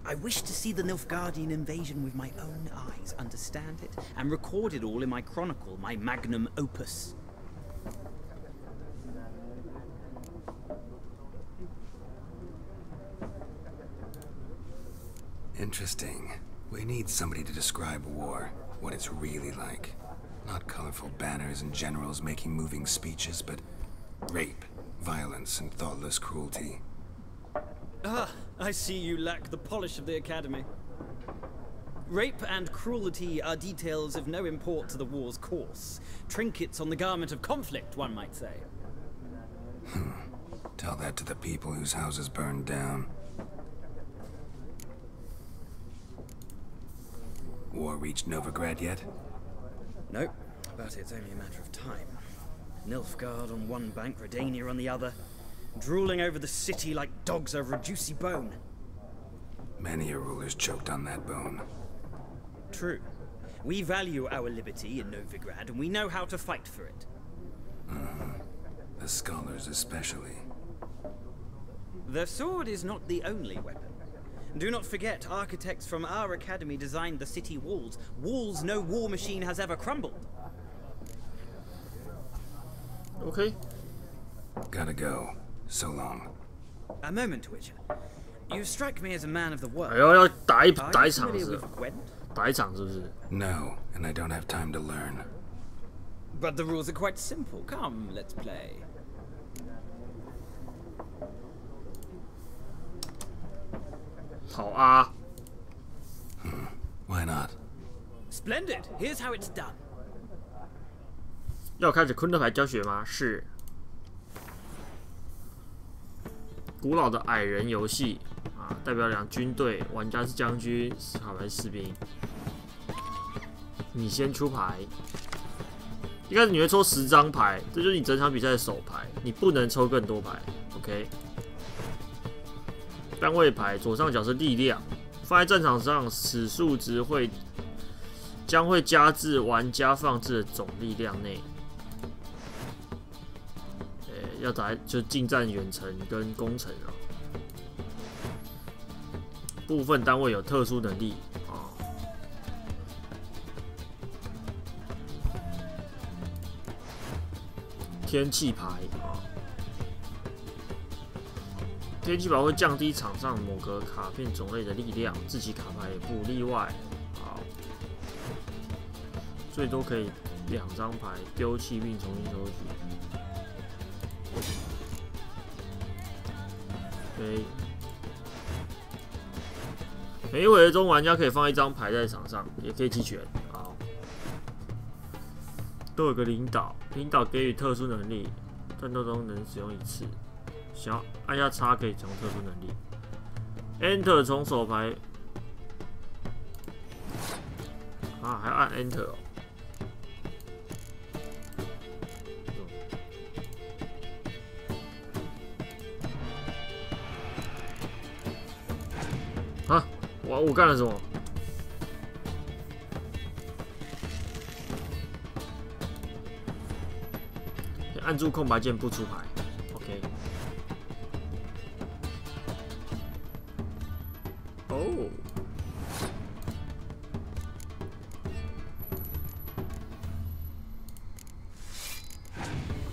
I wish to see the Nilfgaardian invasion with my own eyes, understand it, and record it all in my chronicle, my magnum opus. Interesting. We need somebody to describe war, what it's really like. Not colorful banners and generals making moving speeches, but rape, violence, and thoughtless cruelty. Ah, I see you lack the polish of the Academy. Rape and cruelty are details of no import to the war's course. Trinkets on the garment of conflict, one might say. Tell that to the people whose houses burned down. War reached Novigrad yet? Nope, but it's only a matter of time. Nilfgaard on one bank, Redania on the other, drooling over the city like dogs over a juicy bone. Many a ruler's choked on that bone. True. We value our liberty in Novigrad, and we know how to fight for it. The scholars especially. The sword is not the only weapon. Do not forget, architects from our academy designed the city walls. Walls no war machine has ever crumbled. Okay. Gotta go. So long. A moment, Witcher. You strike me as a man of the world. 哎呦，要打一 Are 打一 you 场 familiar 是 with Gwent? 打一场是不是？ No, and I don't have time to learn. But the rules are quite simple. Come, let's play. Why not? Splendid. Here's how it's done. 要开始昆特牌教学吗？是。古老的矮人游戏啊，代表两军队，玩家是将军，卡牌士兵。你先出牌。一开始你会抽10张牌，这就是你整场比赛的手牌，你不能抽更多牌。OK。单位牌左上角是力量，放在战场上，此数值将会加至玩家放置的总力量内。要打就近战远程跟攻城啊。部分单位有特殊能力啊。天气牌啊。天气牌会降低场上某个卡片种类的力量，自己卡牌也不例外。好，最多可以2张牌丢弃并重新收取。OK， 每一回合中，玩家可以放1张牌在场上，也可以弃权。好，都有个领导，领导给予特殊能力，战斗中能使用1次。想要按下叉可以使用特殊能力。Enter 从手牌啊，还要按 Enter 哦。啊，我干了什么？按住空白键不出牌。OK。哦。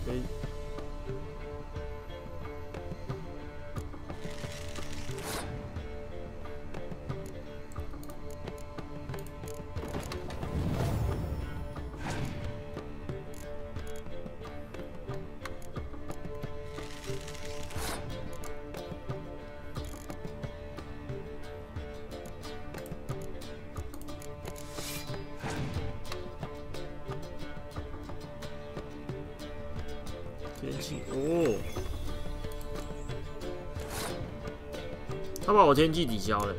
OK。天气哦，他把我天气抵消了，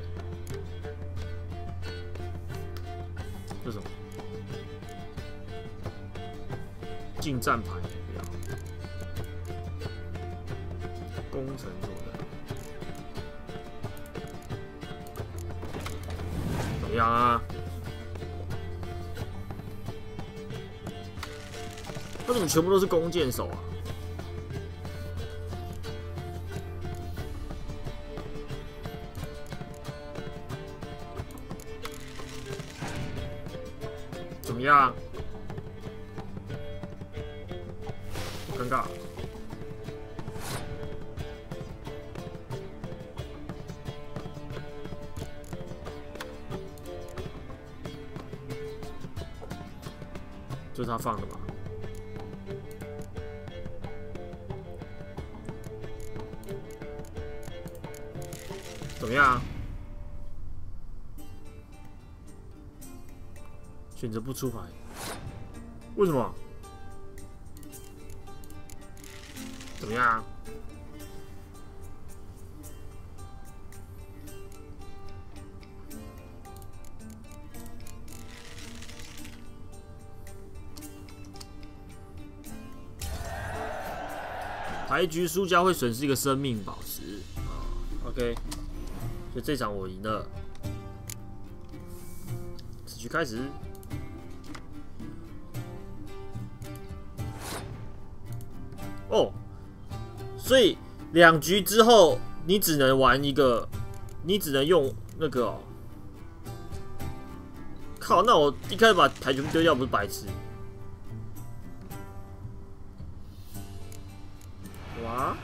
这什么？近战牌不要，攻城做的，怎么样啊？他怎么全部都是弓箭手啊？怎么样？尴尬。这是他放的吧？怎么样？选择不出牌，为什么？怎么样？牌局输家会损失1个生命宝石。OK， 所以这场我赢了。此局开始。哦，所以2局之后，你只能玩一个，你只能用那个哦。靠，那我一开始把牌全部丢掉，不是白痴？哇！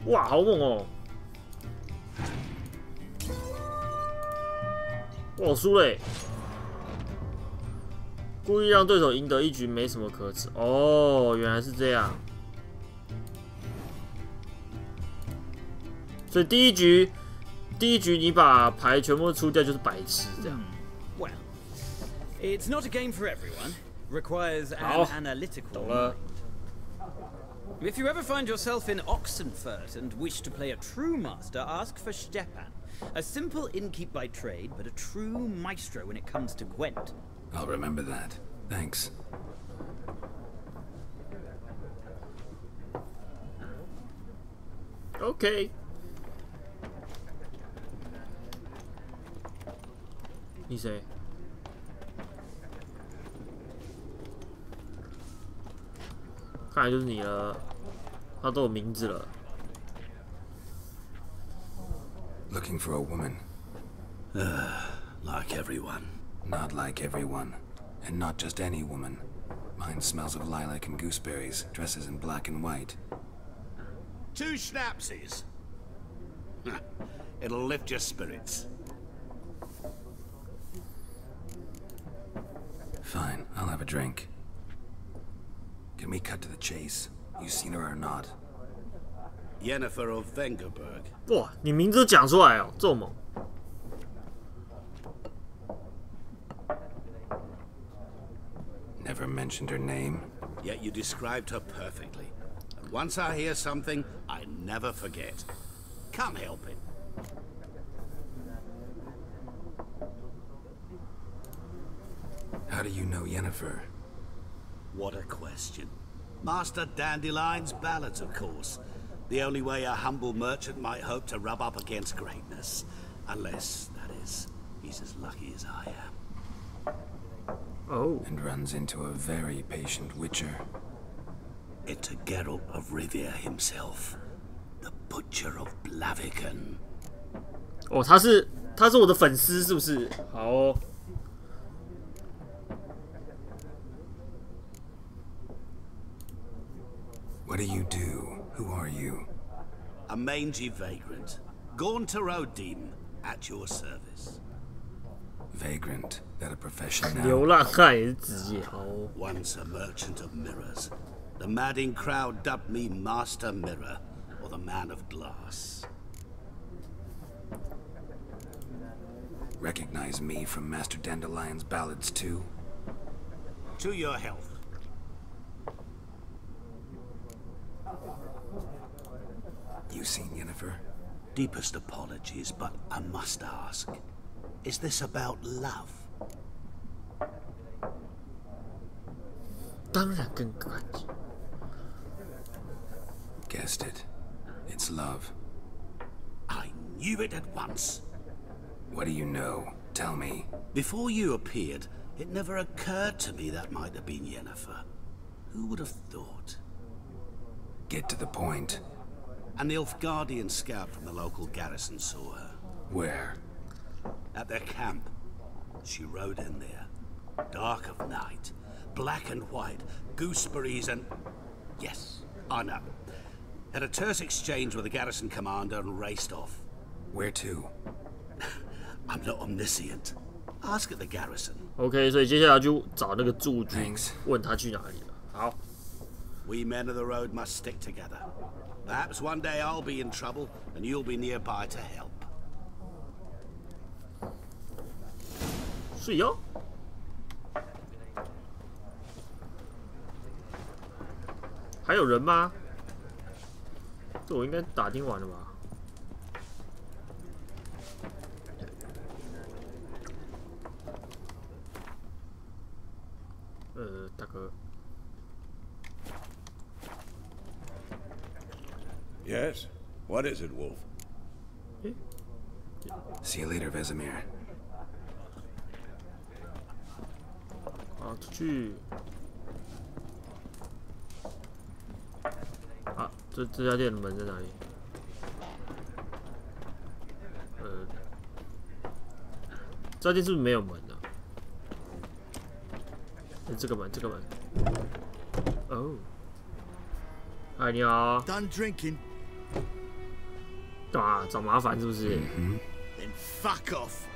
哇，好猛哦！哇，我输了耶！故意让对手赢得1局，没什么可耻。哦，原来是这样。所以第一局你把牌全部出掉就是白痴这样。Well, it's not a game for everyone. Requires an analytical mind. If you ever find yourself in Oxenfurt and wish to play a true master, ask for Stepan. A simple innkeep by trade, but a true maestro when it comes to Gwent. I'll remember that. Thanks. Okay. 你谁？看来就是你了。他都有名字了。Looking for a woman. Like everyone. Not like everyone. And not just any woman. Mine smells of lilac and gooseberries, dresses in black and white. 2 schnapsies. It'll lift your spirits. Fine, I'll have a drink. Can we cut to the chase? You seen her or not? Yennefer of Vengerberg. 哇，你名字都讲出来哦，这么猛。Never mentioned her name. Yet you described her perfectly. And once I hear something, I never forget. Come help it. How do you know Yennefer? What a question. Master Dandelion's ballads, of course. The only way a humble merchant might hope to rub up against greatness. Unless, that is, he's as lucky as I am. Oh. And runs into a very patient witcher. Into Geralt of Rivia himself. The Butcher of Blaviken. 哦，他是我的粉丝，是不是？好哦。What do you do? Who are you? A mangy vagrant. Gone to Rodim, at your service. Vagrant? That a profession now? 流浪汉也是职业，好哦。Once a merchant of mirrors. The madding crowd dubbed me Master Mirror, or the Man of Glass. Recognize me from Master Dandelion's ballads too? To your health. You seen Yennefer? Deepest apologies, but I must ask. Is this about love? 当然跟感情。Guessed it. It's love. I knew it at once. What do you know? Tell me. Before you appeared, it never occurred to me that might have been Yennefer. Who would have thought? Get to the point. An Nilfgaardian scout from the local garrison saw her. Where? At their camp. She rode in there. Dark of night. Black and white. Gooseberries and... Yes, I know. Had a terse exchange with the garrison commander and raced off. Where to? I'm not omniscient. Ask at the garrison. OK， 所以接下来就找那个驻军，问他去哪里了。好。We men of the road must stick together. Perhaps one day I'll be in trouble, and you'll be nearby to help. 是哟。还有人吗？这我应该打听完了吧？大哥。Yes? What is it, Wolf? See you later, Vesemir. 好，出去。啊，这家店的门在哪里？这家店是不是没有门的？这个门，这个门。哦。嗨，你好。Done drinking. 啊，找麻烦是不是？ Then fuck off.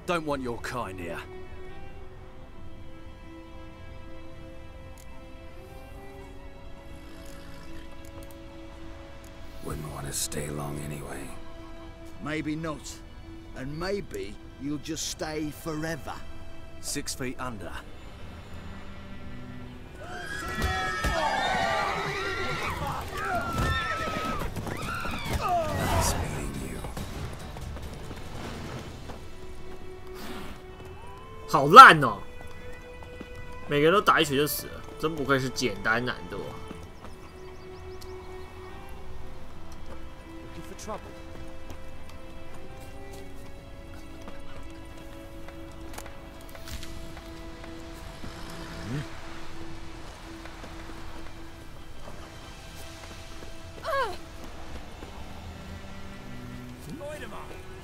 Don't want your kind here. to stay long anyway. Maybe not. And maybe you'll just stay forever. 6 feet under. Nice meeting you. 好烂哦！每个人都打一拳就死了，真不愧是简单难度。Looking for trouble?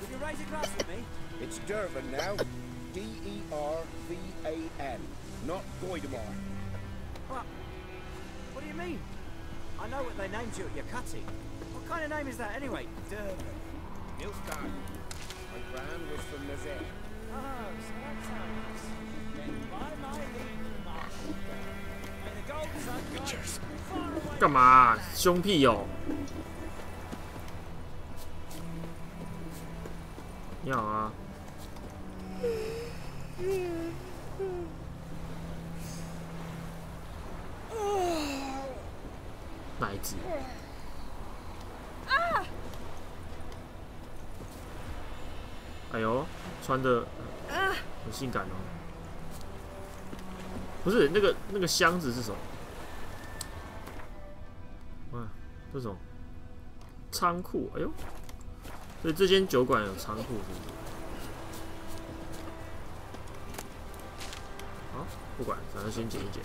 Will you raise a glass with me? It's Dervan now. D-E-R-V-A-N, not Goidemar. What do you mean? I know what they named you at your cutting. What kind of name is that anyway? Dervan. Nilfgaard. My gran was from Nazir. Oh, so that's how it is. Then by my leave, Marshal. May the gold sun guide you far away. 干嘛？凶屁哦！你好啊。哪一只？哎呦，穿的很性感哦。不是那个箱子是什么？哇，这种仓库，哎呦，所以这间酒馆有仓库是不是？好，不管，反正先捡一捡。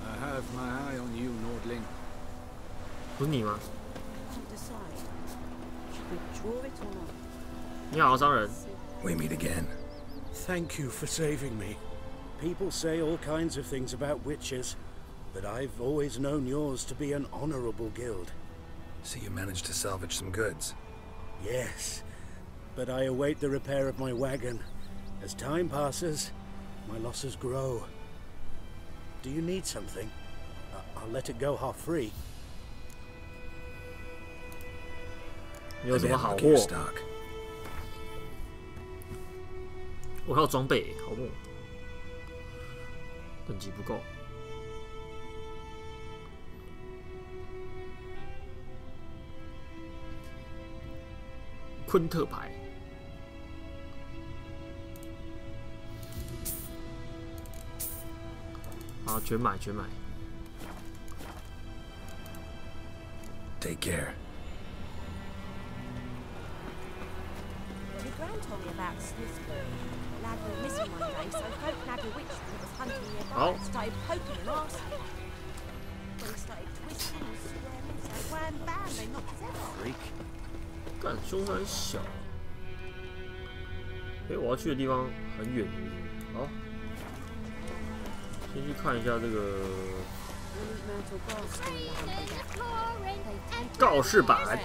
I have my eye on you, Nordling. 不是你吗？ Should we draw it or not? 你好，商人。 We meet again. Thank you for saving me. People say all kinds of things about witches, but I've always known yours to be an honorable guild. So you managed to salvage some goods? Yes, but I await the repair of my wagon. As time passes, my losses grow. Do you need something? I'll let it go half free. 你有什么好货？我还有装备，好不？等级不够。昆特牌。好，全买全买。Take care. Your gran told me about Smithsburg. The lad went missing one day, so folk nabbed a witch that was hunting nearby and started poking him asking. When he started twisting and squirming, so wham bam, they knocked his head off. Freak. 干，凶山小。我要去的地方很远，好，先去看一下这个告示板。来。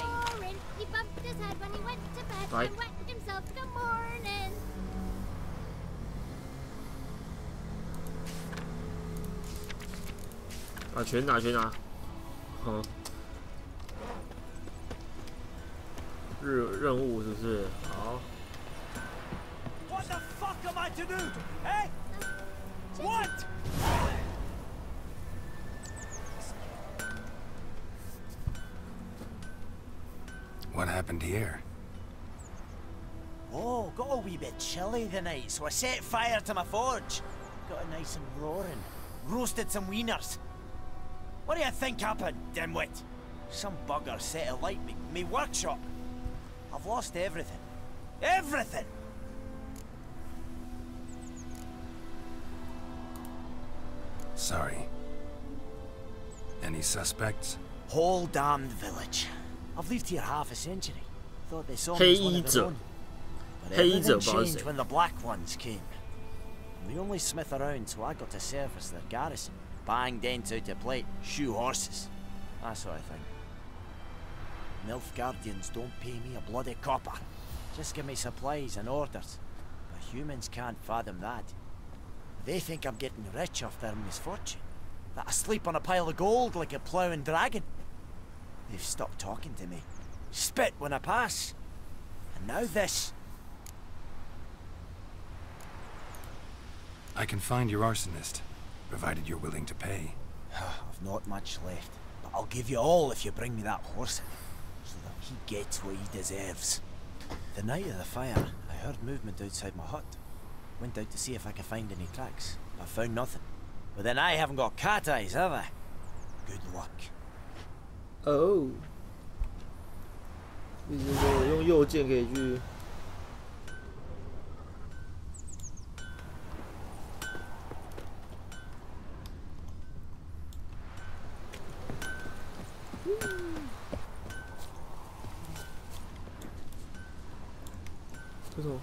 啊，全拿全拿，好。任务是不是？好。What the fuck am I to do? Eh? What? What happened here? Oh, got a wee bit chilly tonight, so I set fire to my forge. Got it nice and roaring. Roasted some wieners. What do you think happened, dimwit? Some bugger set alight me workshop. I've lost everything. Everything! Sorry. Any suspects? Whole damned village. I've lived here half a century. Thought they saw me as one of their own. But everything changed when the Black Ones came. I'm the only smith around, so I got to serve as their garrison. Bang dents out to plate, shoe horses. That sort of thing. Nilfgaardians don't pay me a bloody copper. Just give me supplies and orders. But humans can't fathom that. They think I'm getting rich off their misfortune. that I sleep on a pile of gold like a ploughing dragon. They've stopped talking to me, spit when I pass, and now this. I can find your arsonist, provided you're willing to pay. I've not much left, but I'll give you all if you bring me that horse, so that he gets what he deserves. The night of the fire, I heard movement outside my hut. Went out to see if I could find any tracks. I found nothing. But then I haven't got cat eyes, have I? Good luck.哦，就是说我用右键可以去。这种。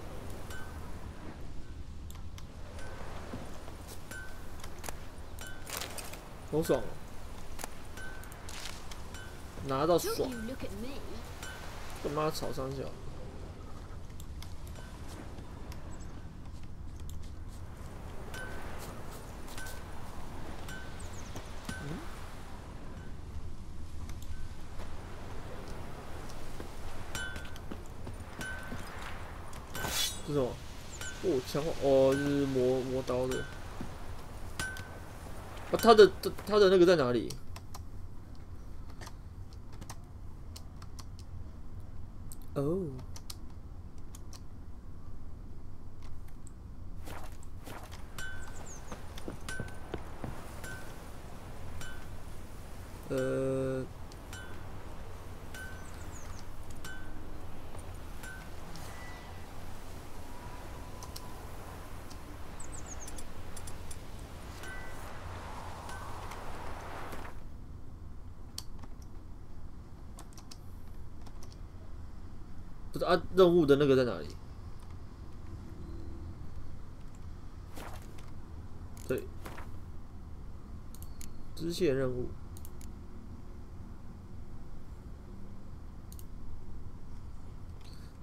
好爽哦！拿到爽！干嘛吵三小？这什么？哦，枪哦，就是磨刀的。啊，他的那个在哪里？哦。不是啊，任务的那个在哪里？对，支线任务。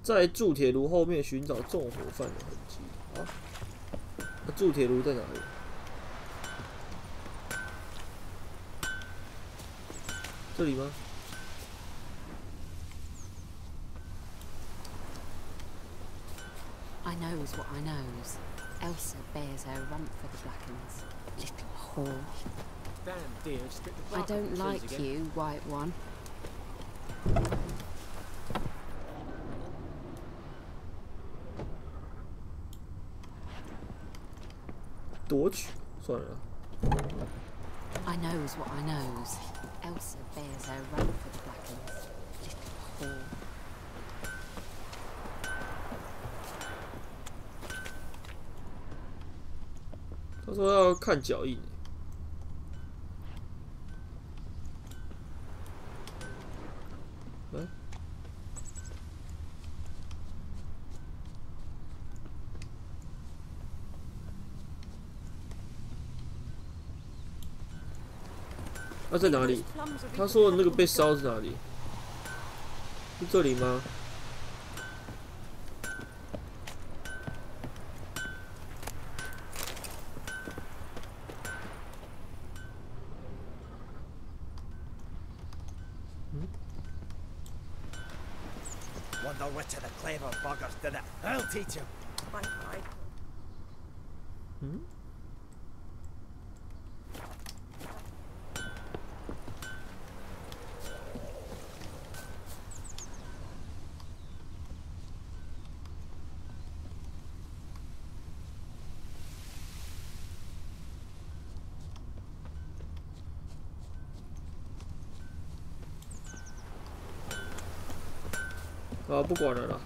在铸铁炉后面寻找纵火犯的痕迹。啊，那铸铁炉在哪里？这里吗？ I knows what I knows. Elsa bears her rump for the Blackens. Little whore. Damn dear, strip the I don't like you, White One. I knows what I knows. Elsa bears her rump for the Blackens. Little whore. 他说要看脚印。哎，那在哪里？他说的那个被烧是哪里？是这里吗？ Wonder which of the clever buggers did it. I'll teach him. Bye. 嗯？啊，不管了啦，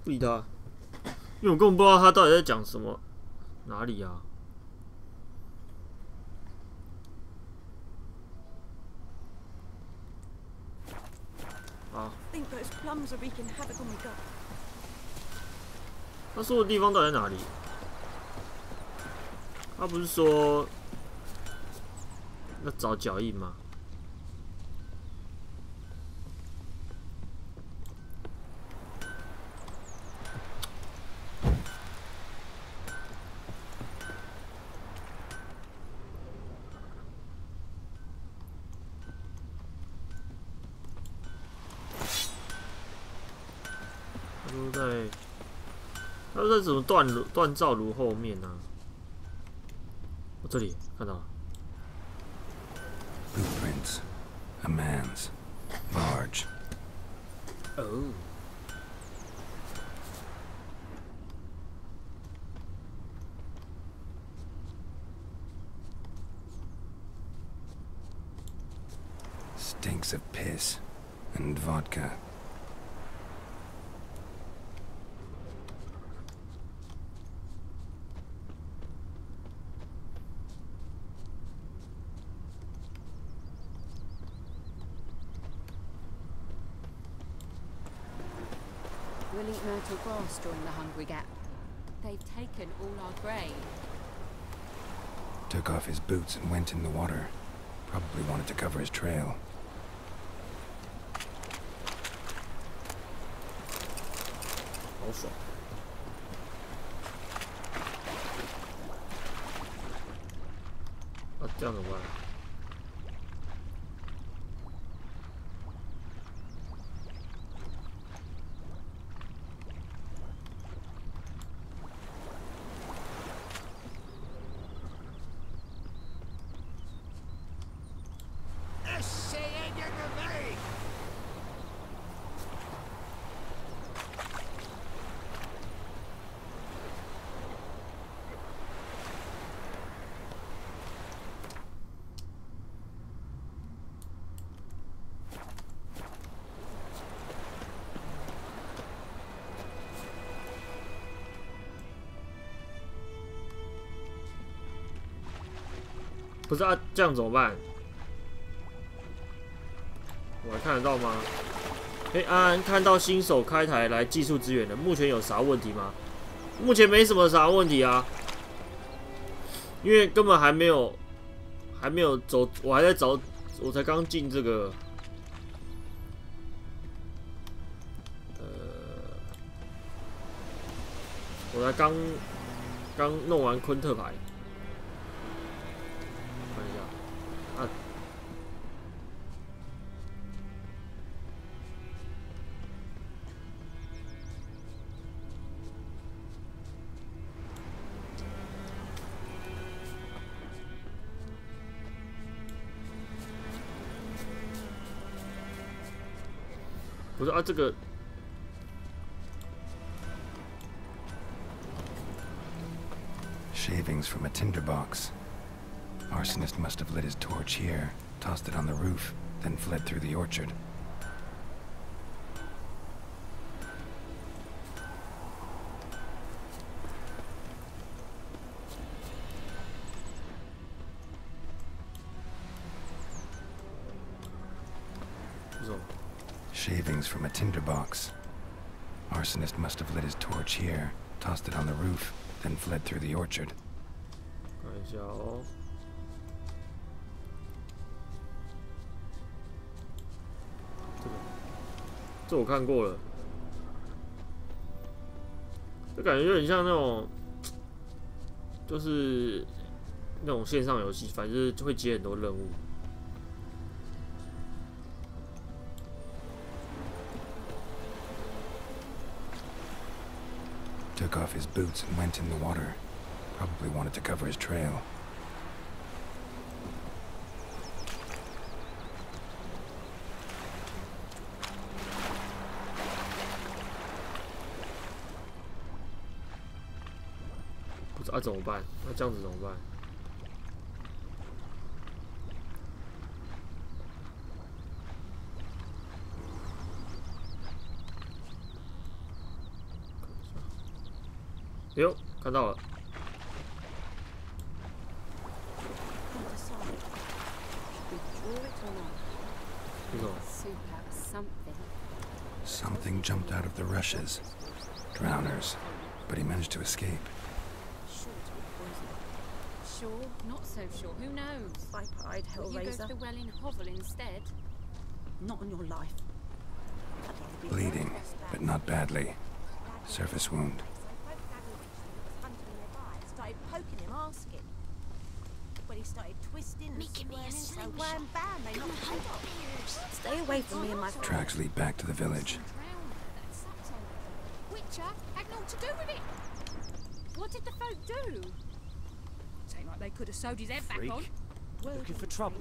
不理他，因为我根本不知道他到底在讲什么，哪里啊？啊！他说的地方到底在哪里？他不是说要找脚印吗？它在什么锻造炉后面呢、啊？我这里看到了。Blueprints, a man's, large. Oh. Stinks of piss and vodka. We'll eat myrtle grass during the hunt we get. They've taken all our grain. Took off his boots and went in the water. Probably wanted to cover his trail. Also. 啊，这样怎么办？不是啊，这样怎么办？我还看得到吗？安安看到新手开台来技术支援了，目前有啥问题吗？目前没什么啥问题啊，因为根本还没有走，我还在找，我才刚进这个，我才刚弄完昆特牌。 不是啊，这个Shavings from a tinderbox. Arsonist must have lit his torch here, tossed it on the roof, then fled through the orchard. Shavings from a tinderbox. Arsonist must have lit his torch here, tossed it on the roof, then fled through the orchard. 看一下哦，这我看过了，这感觉有点像那种，就是那种线上游戏，反正就会接很多任务。 Took off his boots and went in the water. Probably wanted to cover his trail. But 啊，怎么办？那这样子怎么办？哟，看到了。Something jumped out of the rushes. Drowners. But he managed to escape. Sure, not so sure. Who knows? Viper-eyed Hellraiser. You go to the well in Hovel instead. Not on your life. Bleeding, but not badly. Surface wound. Started poking him, asking. When he started twisting and squirming, so wham bam, they knocked him off. Stay away from me and my Tracks lead back to the village. Witcher had naught to do with it. What did the folk do? Say like they could have sewed his head back on. Looking for trouble.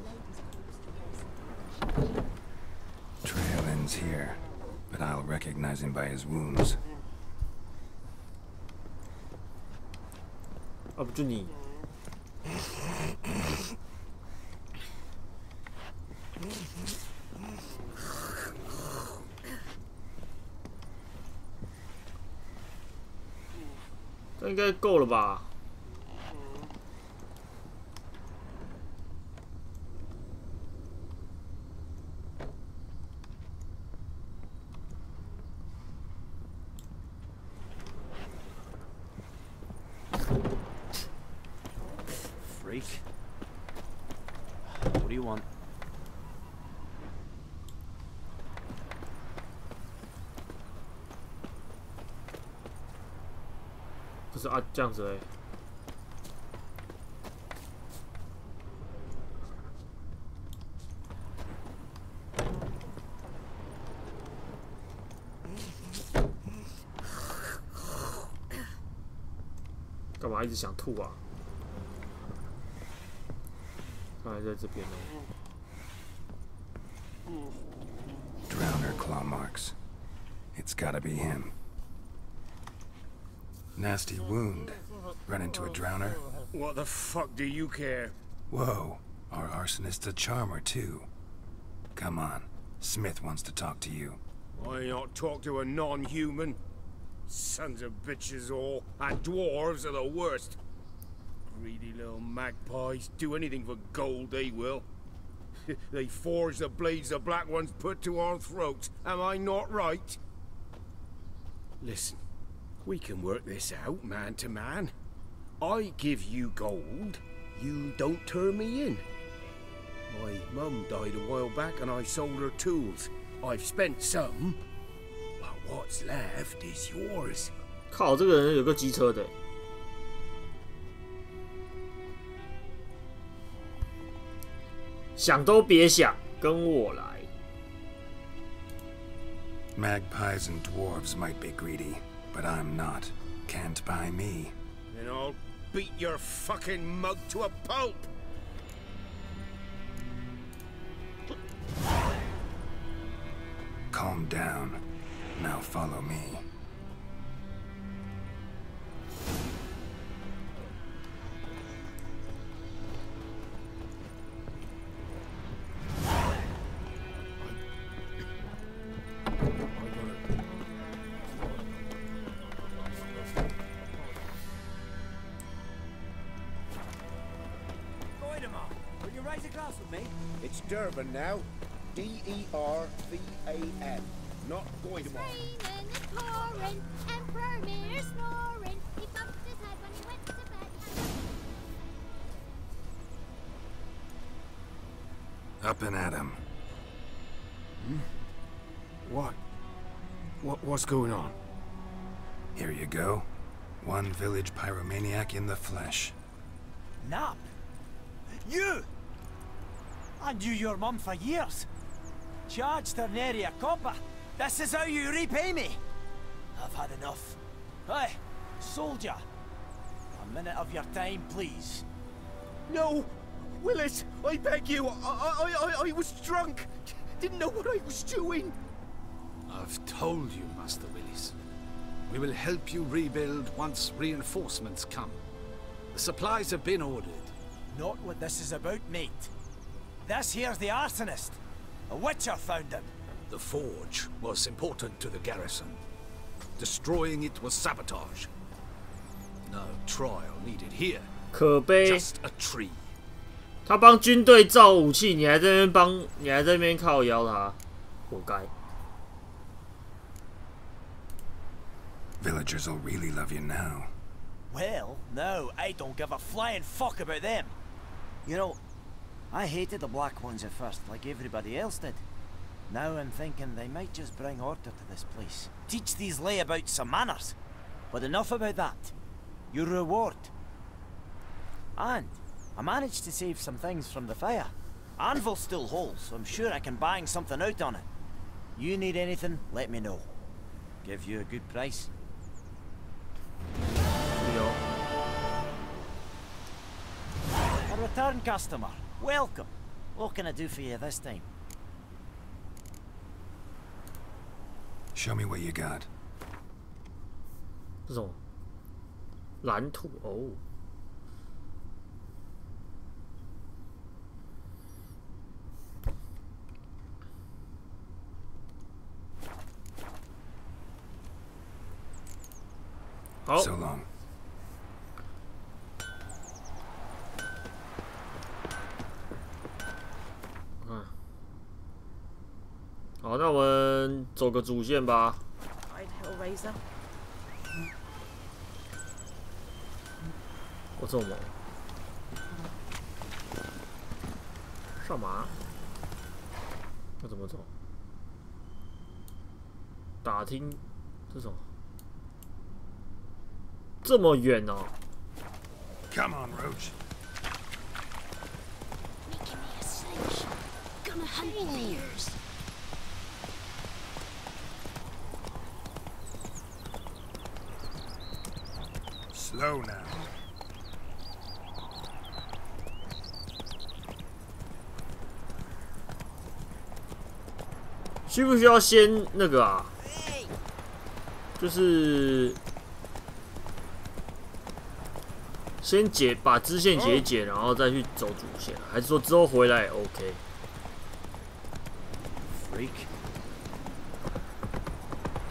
Trail ends here, but I'll recognize him by his wounds. 啊，不就你？这应该够了吧？ Freak. What do you want? 不是啊，这样子哎。干嘛一直想吐啊？看来在这边呢。 Drowner claw marks. It's gotta be him. Nasty wound. Run into a drowner? What the fuck do you care? Whoa, our arsonist's a charmer too. Come on, Smith wants to talk to you. I ain't not talk to a non-human. Sons of bitches all, and dwarves are the worst. Greedy little magpies, do anything for gold, they will. They forge the blades the black ones put to our throats, am I not right? Listen, we can work this out man to man. I give you gold, you don't turn me in. My mum died a while back and I sold her tools. I've spent some, but what's left is yours. 靠，这个人有个机车的。想都别想，跟我来。 Magpies and dwarves might be greedy, but I'm not. Can't buy me. Then I'll beat your fucking mug to a pulp! Calm down. Now follow me. It's Durban now. D-E-R-V-A-N. Not Goidemar. Raining and pouring, Emperor Mir snoring. He bumped his head when he went to bed. Up and at him. What? What's going on? Here you go. One village pyromaniac in the flesh. Nap? You! I knew your mum for years. Charged her nary a copper. This is how you repay me. I've had enough. Hey, soldier. A minute of your time, please. No! Willis, I beg you. I was drunk. Didn't know what I was doing. I've told you, Master Willis. We will help you rebuild once reinforcements come. The supplies have been ordered. Not what this is about, mate. This here's the arsonist. A witcher found him. The forge was important to the garrison. Destroying it was sabotage. No trial needed here. 可悲。 Just a tree. 他帮军队造武器，你还在那边靠腰他，活该。 Villagers will really love you now. Well, no, I don't give a flying fuck about them. You know, I hated the Black Ones at first, like everybody else did. Now I'm thinking they might just bring order to this place. Teach these layabouts some manners. But enough about that. Your reward. And I managed to save some things from the fire. Anvil still holds, so I'm sure I can bang something out on it. You need anything, let me know. Give you a good price. return customer. Welcome. What can I do for you this time? Show me what you got. 这种蓝兔哦。好。So long. 好，那我们走个主线吧。我走吗？上马？要怎么走？打听这种这么远哦。Come on, Roach. Making me a slingshot. Gonna hunt bears. Slow now. 需不需要先那个啊？就是先把支线解一解，然后再去走主线，还是说之后回来也 OK？ Freak，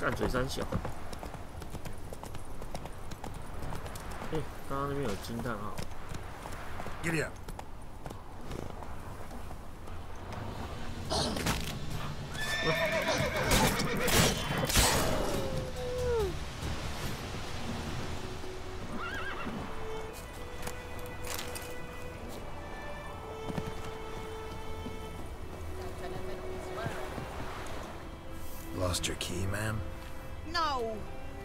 干嘴三小。哎，刚刚那边有惊叹号。Giddy up. Lost your key, ma'am? No,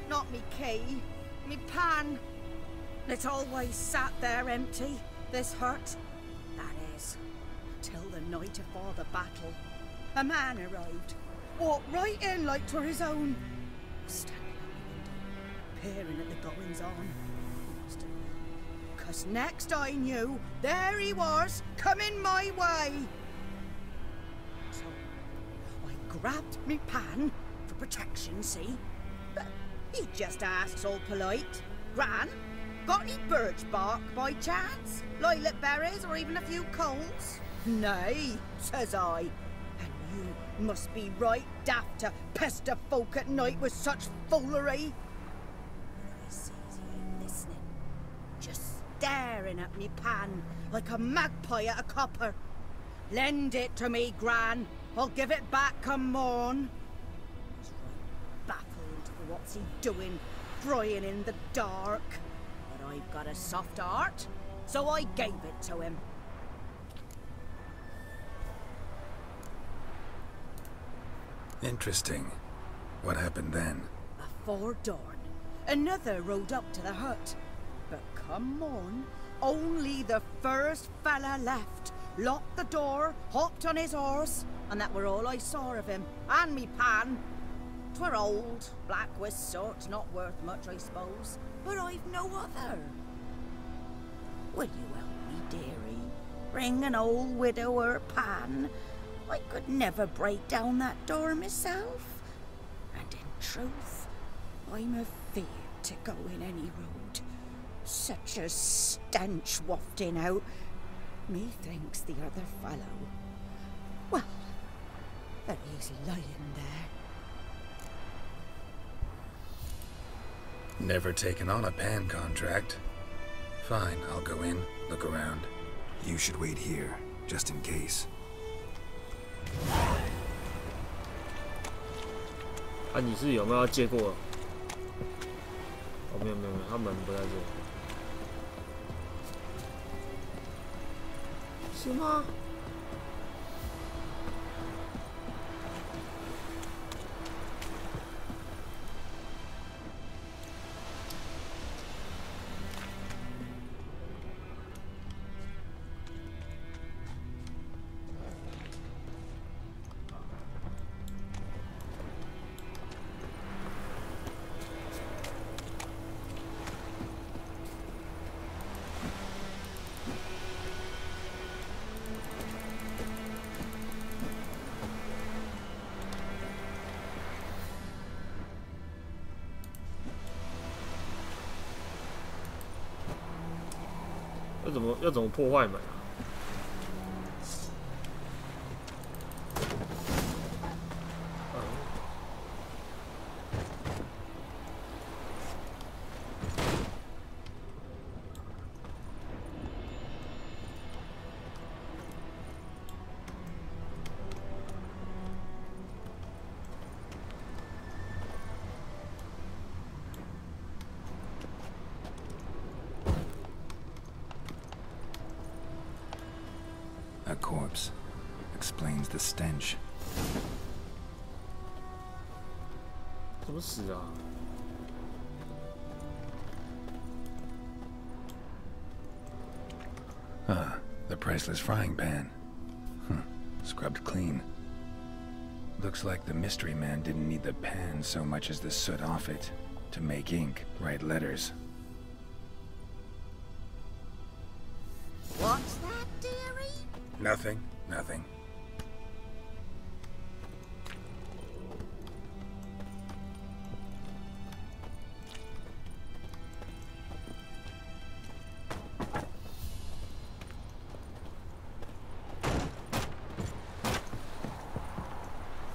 not me key. Me pan. It always sat there empty, this hut. That is, till the night afore the battle. A man arrived, walked right in like 'twere his own. Standing at the window, peering at the goings-on. 'Cause next I knew, there he was, coming my way. So I grabbed me pan for protection, see? But he just asks all polite, Gran, got any birch bark by chance? Lilac berries or even a few coals? Nay, says I. And you must be right daft to pester folk at night with such foolery. I sees he ain't listening, just staring at me pan like a magpie at a copper. Lend it to me, Gran. I'll give it back come morn. I was right baffled for what's he doing, frying in the dark. But I've got a soft heart, so I gave it to him. Interesting. What happened then? Before dawn, another rode up to the hut. But come on, only the first fella left. Locked the door, hopped on his horse, and that were all I saw of him. And me pan. 'Twere old, black with sort, not worth much, I suppose. But I've no other. Will you help me, dearie? Bring an old widower pan. I could never break down that door myself. And in truth, I'm afeard to go in any road. Such a stench wafting out. Methinks the other fellow. Well, there he's lying there. Never taken on a pan contract. Fine, I'll go in, look around. You should wait here, just in case. 啊，你是有没有要借过？哦，没有，他门不在这里。是吗？要怎么破坏门啊？A corpse explains the stench. 怎么死啊？ Ah, the priceless frying pan. Scrubbed clean. Looks like the mystery man didn't need the pan so much as the soot off it to make ink, write letters. What's that, dearie? Nothing.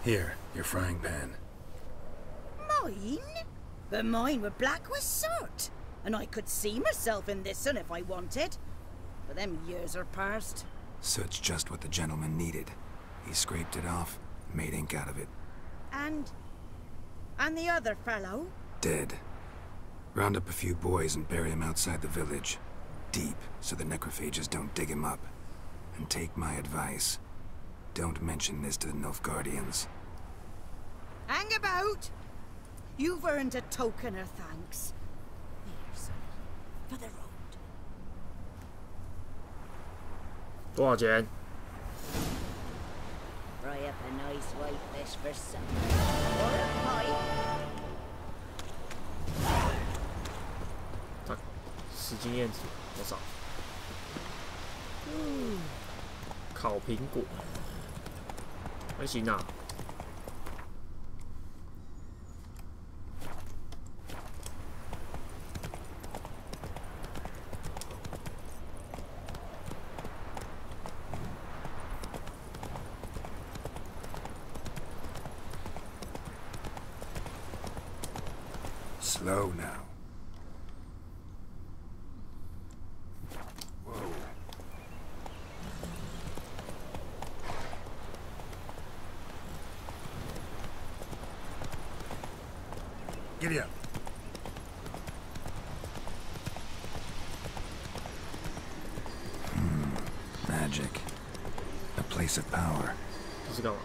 Here, your frying pan. Mine? But mine were black with soot, and I could see myself in this one if I wanted. But them years are past. Soot's just what the gentleman needed. He scraped it off, made ink out of it. And the other fellow? Dead. Round up a few boys and bury him outside the village. Deep, so the necrophages don't dig him up. And take my advice. Don't mention this to the Nilfgaardians. Hang about! You've earned a token of thanks. Here, son, for the road. 多少钱？ Fry up a nice white fish for supper. Or a pie. 10经验值多少？烤苹果，还行啊。Slow now. Whoa. Giddy up. Magic. A place of power. 这是干嘛？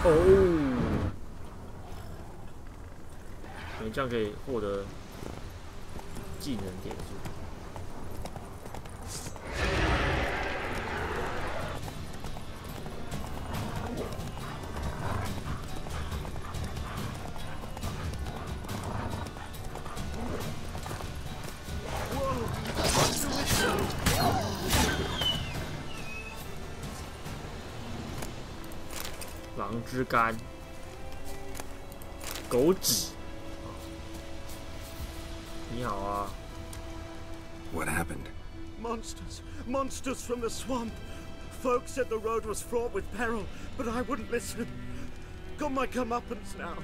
哦，你这样可以获得技能点数。狼之肝、狗指。你好啊。What happened? Monsters from the swamp. Folks said the road was fraught with peril, but I wouldn't listen. Got my comeuppance now.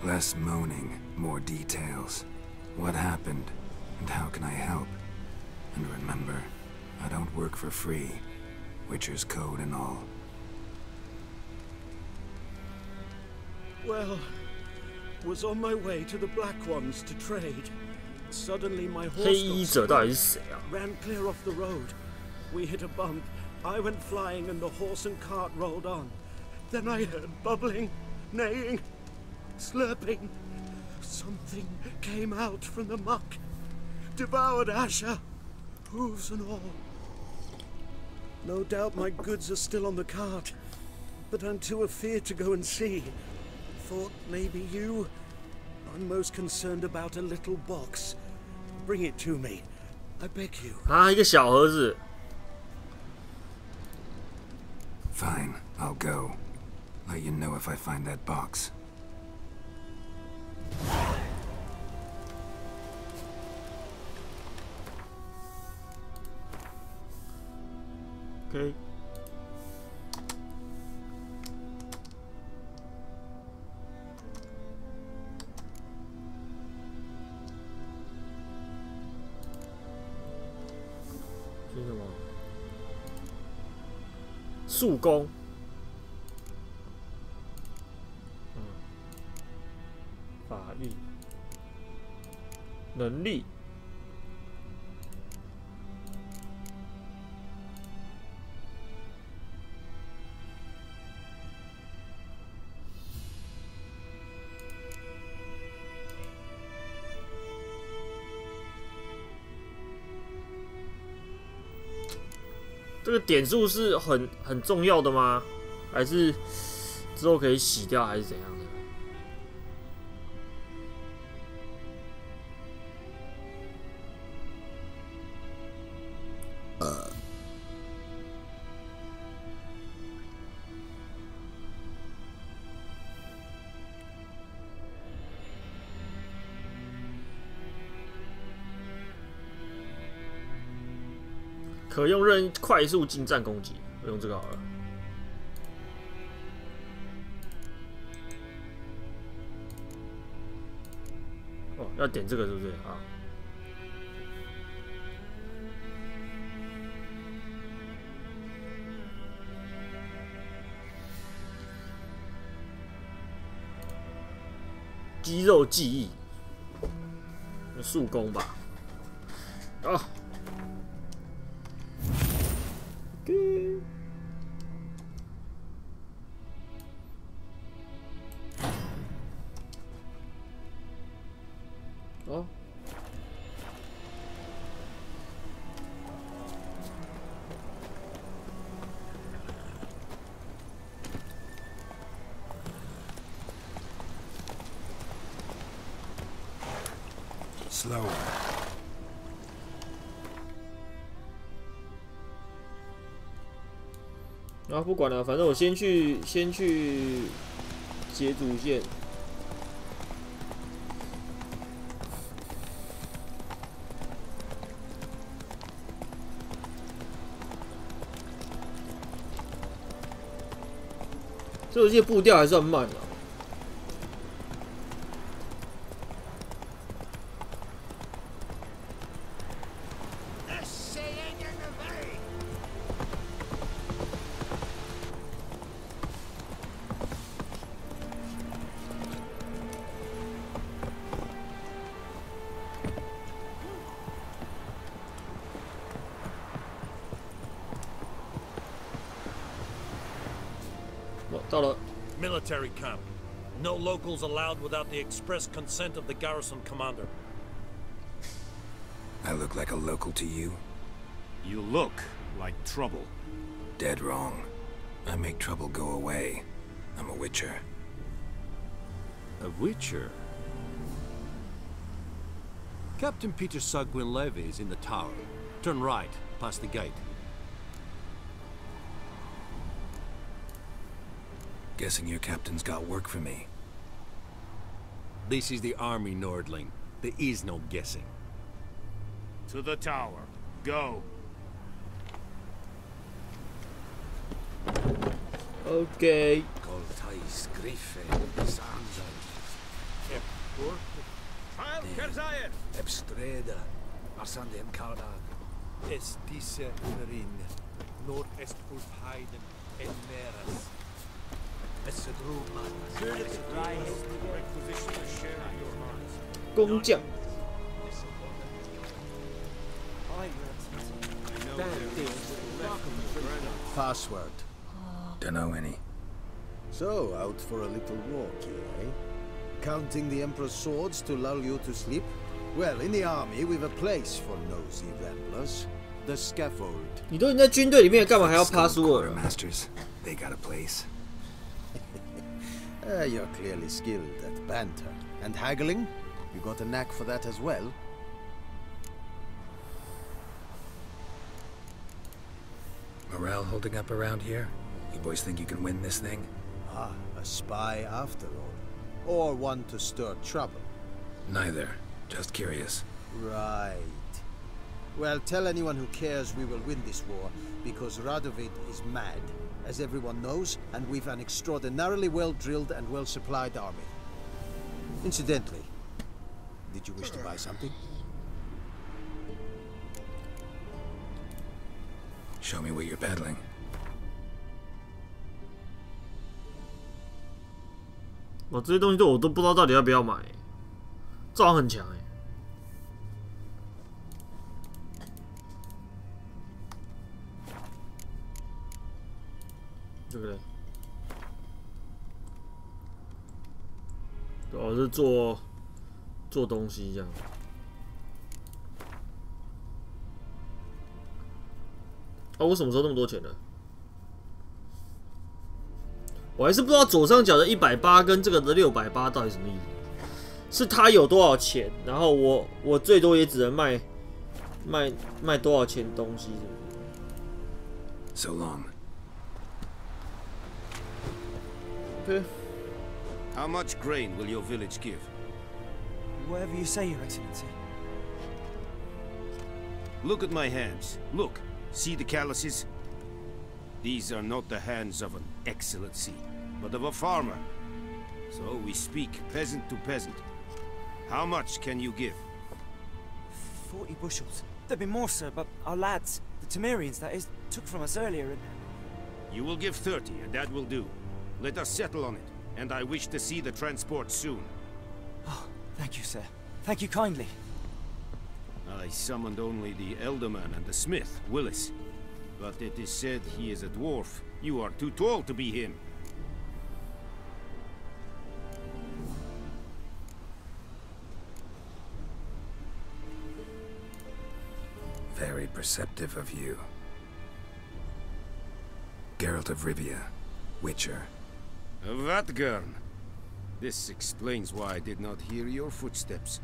Less moaning, more details. What happened, and how can I help? And remember, I don't work for free. Witcher's code and all. Well, was on my way to the Black Ones to trade. Suddenly my horse ran clear off the road. We hit a bump. I went flying and the horse and cart rolled on. Then I heard bubbling, neighing, slurping. Something came out from the muck. Devoured Asher, hooves and all. No doubt my goods are still on the cart, but I'm too afeard to go and see. Thought maybe you. I'm most concerned about a little box. Bring it to me. I beg you. 啊，一个小盒子。 Fine, I'll go. Let you know if I find that box. Okay. 这是什么？速攻。法律。能力。这个点数是很重要的吗？还是之后可以洗掉，还是怎样的？可用任快速近战攻击，我用这个好了。哦，要点这个是不是啊？肌肉记忆，速攻吧。啊。 哦，然后不管了，反正我先去解主线。 这游戏步调还算慢啊。到了。 Military camp. No locals allowed without the express consent of the garrison commander. I look like a local to you? You look like trouble. Dead wrong. I make trouble go away. I'm a witcher. A witcher? Captain Peter Sagwin Levy is in the tower. Turn right, past the gate. Guessing your captain's got work for me. This is the army, Nordling. There is no guessing. To the tower. Go. Okay. Ebstreda, Arsandem Kardag, Estise Unerin, Nordest Ulfheiden, Enmeras.工匠。 Password. Dunno any. So, out for a little walk here, eh? Counting the Emperor's swords to lull you to sleep? Well, in the army, we've a place for nosy ramblers. The scaffold. 你都已经在军队里面，干嘛还要 password? Masters, they got a place. You're clearly skilled at banter. And haggling? You got a knack for that as well? Morale holding up around here? You boys think you can win this thing? Ah, a spy after all. Or one to stir trouble. Neither. Just curious. Right. Well, tell anyone who cares we will win this war, because Radovid is mad, as everyone knows, and we've an extraordinarily well-drilled and well-supplied army. Incidentally, did you wish to buy something? Show me what you're peddling.我这些东西我都不知道到底要不要买，这好像很强哎。这个人，我是做东西这样。啊，我什么时候那么多钱呢？我还是不知道左上角的180跟这个的680到底什么意思？是他有多少钱，然后我最多也只能卖多少钱东西？ So long. Okay. How much grain will your village give? Whatever you say, Your Excellency. Look at my hands. Look. See the calluses? These are not the hands of an excellency, but of a farmer. So we speak peasant to peasant. How much can you give? 40 bushels. There'd be more, sir, but our lads, the Temerians, that is, took from us earlier and... You will give 30, and that will do. Let us settle on it, and I wish to see the transport soon. Oh, thank you, sir. Thank you kindly. I summoned only the Elderman and the smith, Willis. But it is said he is a dwarf. You are too tall to be him. Very perceptive of you. Geralt of Rivia, Witcher. Vatgern. This explains why I did not hear your footsteps.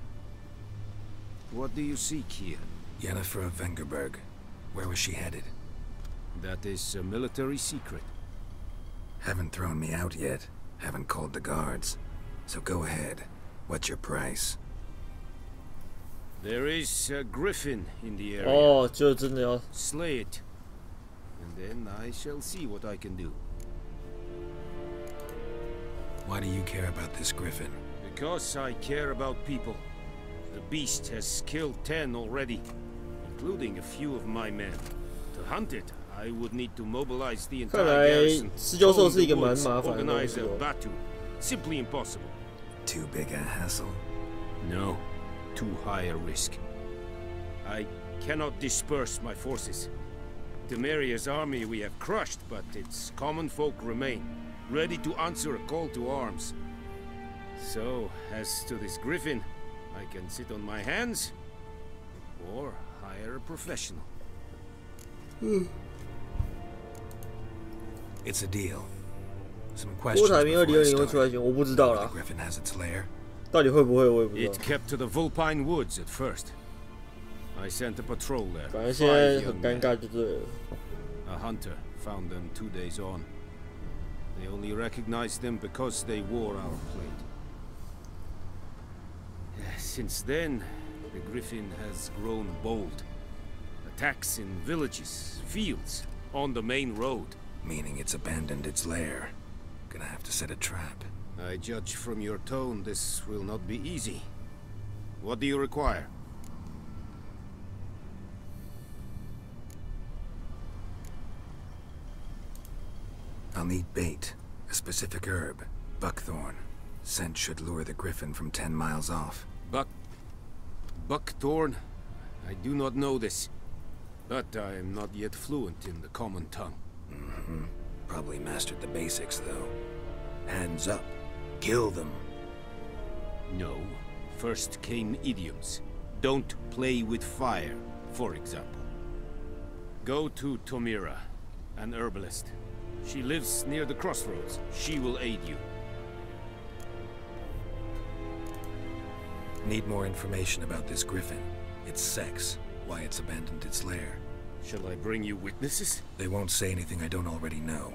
What do you seek here? Yennefer of Vengerberg. Where was she headed? That is a military secret. Haven't thrown me out yet. Haven't called the guards. So go ahead. What's your price? There is a griffin in the area. Oh, 就真的要 Slay it. And then I shall see what I can do. Why do you care about this griffin? Because I care about people. The beast has killed 10 already, including a few of my men. To hunt it, I would need to mobilize the entire garrison, organize a batu. Simply impossible. Too big a hassle? No, too high a risk. I cannot disperse my forces. Temeria's army we have crushed, but its common folk remain, ready to answer a call to arms. So, as to this griffin, I can sit on my hands, or hire a professional. It's a deal. Some questions before I start. The griffin has its lair. 到底会不会我也不知道。 It kept to the Vulpine Woods at first. I sent a patrol there. 反正现在很尴尬就对了。 A hunter found them 2 days on. They only recognized them because they wore our plate. Since then, the griffin has grown bold. Attacks in villages, fields, on the main road. Meaning it's abandoned its lair. Gonna have to set a trap. I judge from your tone this will not be easy. What do you require? I'll need bait. A specific herb. Buckthorn. Scent should lure the griffin from 10 miles off. Buckthorn? I do not know this. But I am not yet fluent in the common tongue. Mm-hmm. Probably mastered the basics, though. Hands up. Kill them. No. First came idioms. Don't play with fire, for example. Go to Tomira, an herbalist. She lives near the crossroads. She will aid you. Need more information about this griffin. Its sex, why it's abandoned its lair. Shall I bring you witnesses? They won't say anything I don't already know.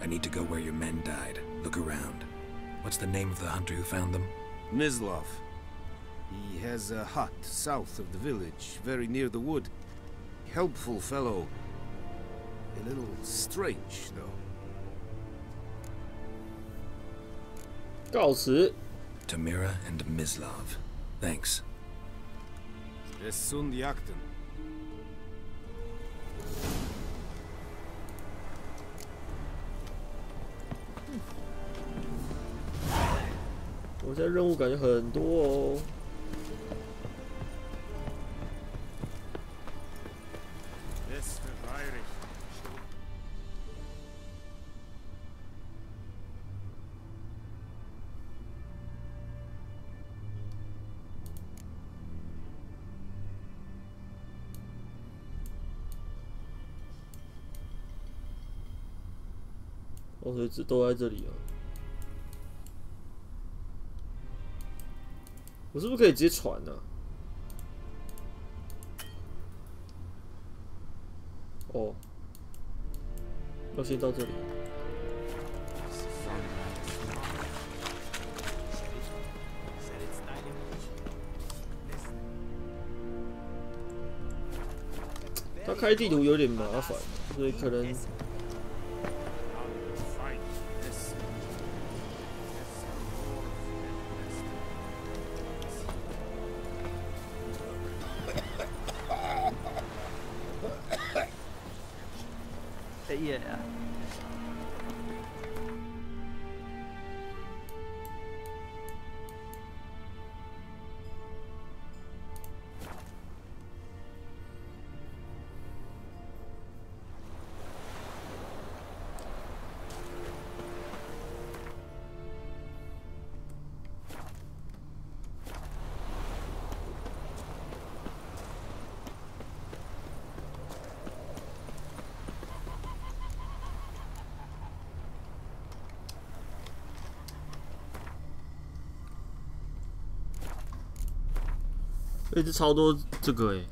I need to go where your men died. Look around. What's the name of the hunter who found them? Mislov. He has a hut south of the village, very near the wood. Helpful fellow. A little strange, though. 告辞。 Tamira and Mislov. Thanks. Es sunt jagten. 我现在任务感觉很多哦。哦，所以都在这里啊。我是不是可以直接传呢、啊？哦，要先到这里。他开地图有点麻烦，所以可能。 Yeah. 这超多这个欸。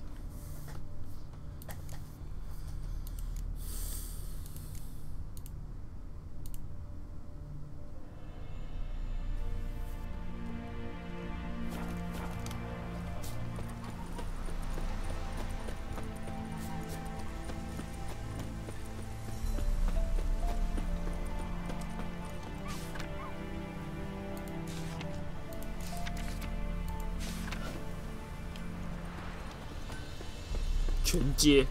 全接。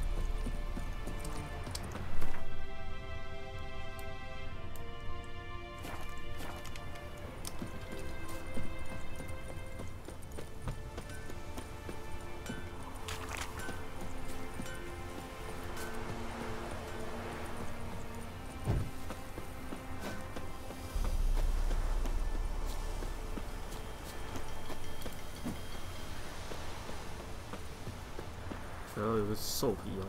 然后有个兽皮哦。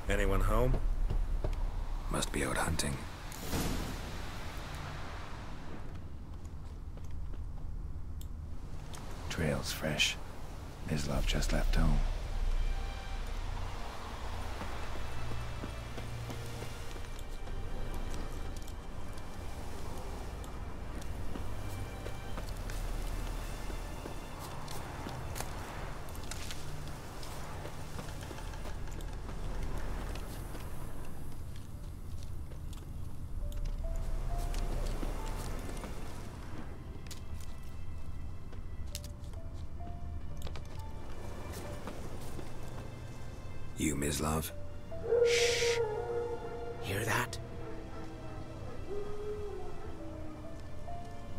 Anyone home? Must be out hunting. Trail's fresh. Mislov just left home. You, Mislov? Shh. Hear that?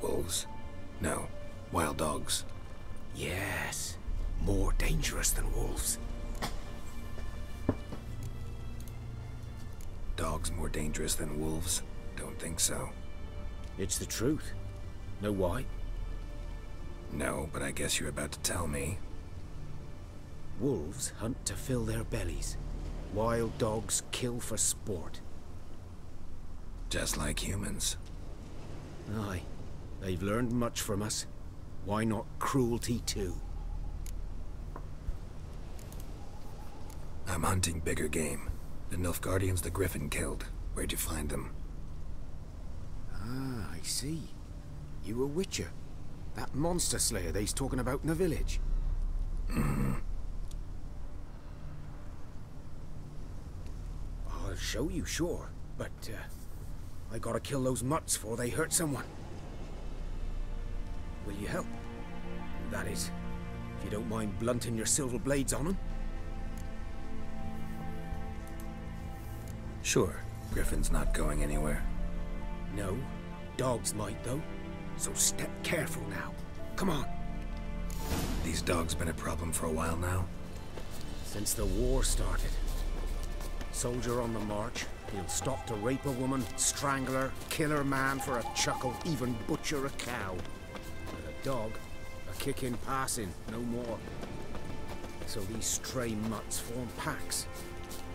Wolves? No. Wild dogs. Yes. More dangerous than wolves. Dogs more dangerous than wolves? Don't think so. It's the truth. Know why? No, but I guess you're about to tell me. Wolves hunt to fill their bellies. Wild dogs kill for sport. Just like humans. Aye. They've learned much from us. Why not cruelty too? I'm hunting bigger game. The Nilfgaardians the Griffin killed. Where'd you find them? Ah, I see. You a witcher. That monster slayer they's talking about in the village. I'll show you, sure. But, I gotta kill those mutts before they hurt someone. Will you help? That is, if you don't mind blunting your silver blades on them. Sure. Griffin's not going anywhere. No. Dogs might, though. So step careful now. Come on. These dogs been a problem for a while now? Since the war started. Soldier on the march, he'll stop to rape a woman, strangle her, kill her man for a chuckle, even butcher a cow. But a dog, a kick in passing, no more. So these stray mutts form packs.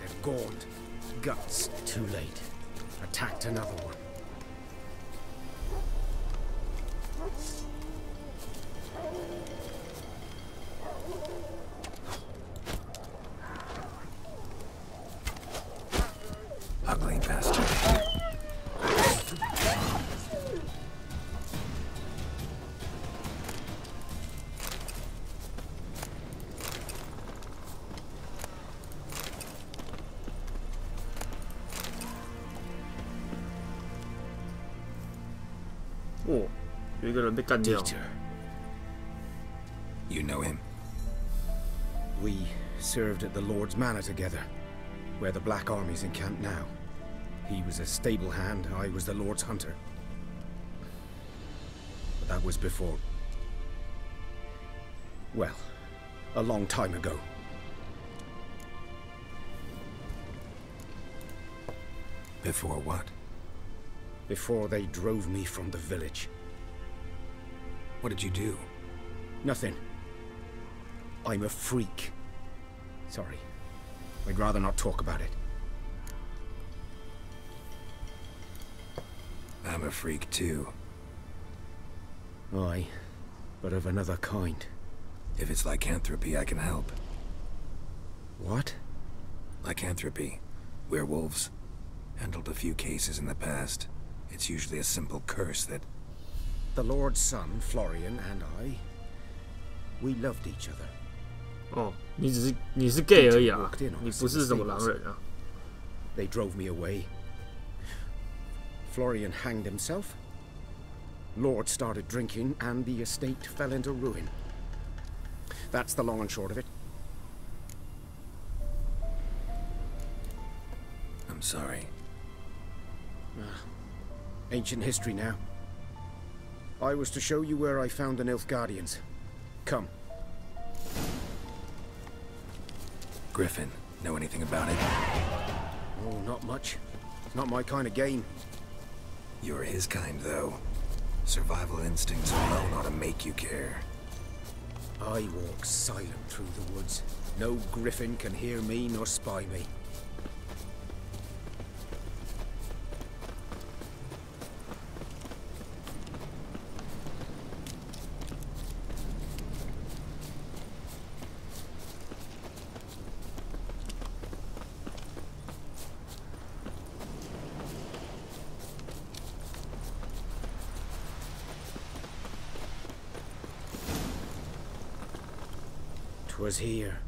They're gaunt. Guts. Too late. Attacked another one. Ugly bastard. Oh, 有一个人被干掉。 You know him? We served at the Lord's Manor together, where the Black Army's encamped now. He was a stable hand, I was the Lord's hunter. But that was before... well, a long time ago. Before what? Before they drove me from the village. What did you do? Nothing. I'm a freak. Sorry. I'd rather not talk about it. I'm a freak too. Aye, but of another kind. If it's lycanthropy, I can help. What? Lycanthropy. Werewolves. Handled a few cases in the past. It's usually a simple curse that... The Lord's son, Florian, and I... we loved each other. 哦，你是 gay 而已啊，你不是什么狼人啊。They drove me away. Florian hanged himself. Lord started drinking, and the estate fell into ruin. That's the long and short of it. I'm sorry. Ancient history now. I was to show you where I found the Nilfgaardians. Come. Griffin, know anything about it? Oh, not much. It's not my kind of game. You're his kind, though. Survival instincts alone ought to make you care. I walk silent through the woods. No griffin can hear me nor spy me. Was here.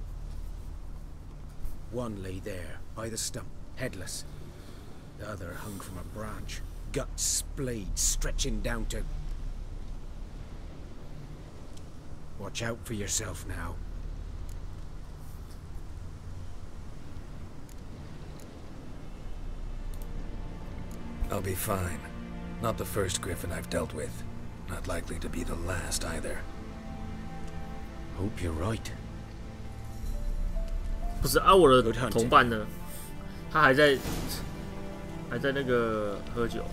One lay there, by the stump, headless. The other hung from a branch, guts splayed, stretching down to... Watch out for yourself now. I'll be fine. Not the first griffin I've dealt with. Not likely to be the last either. Hope you're right. 不是啊，我的同伴呢？他还在那个喝酒。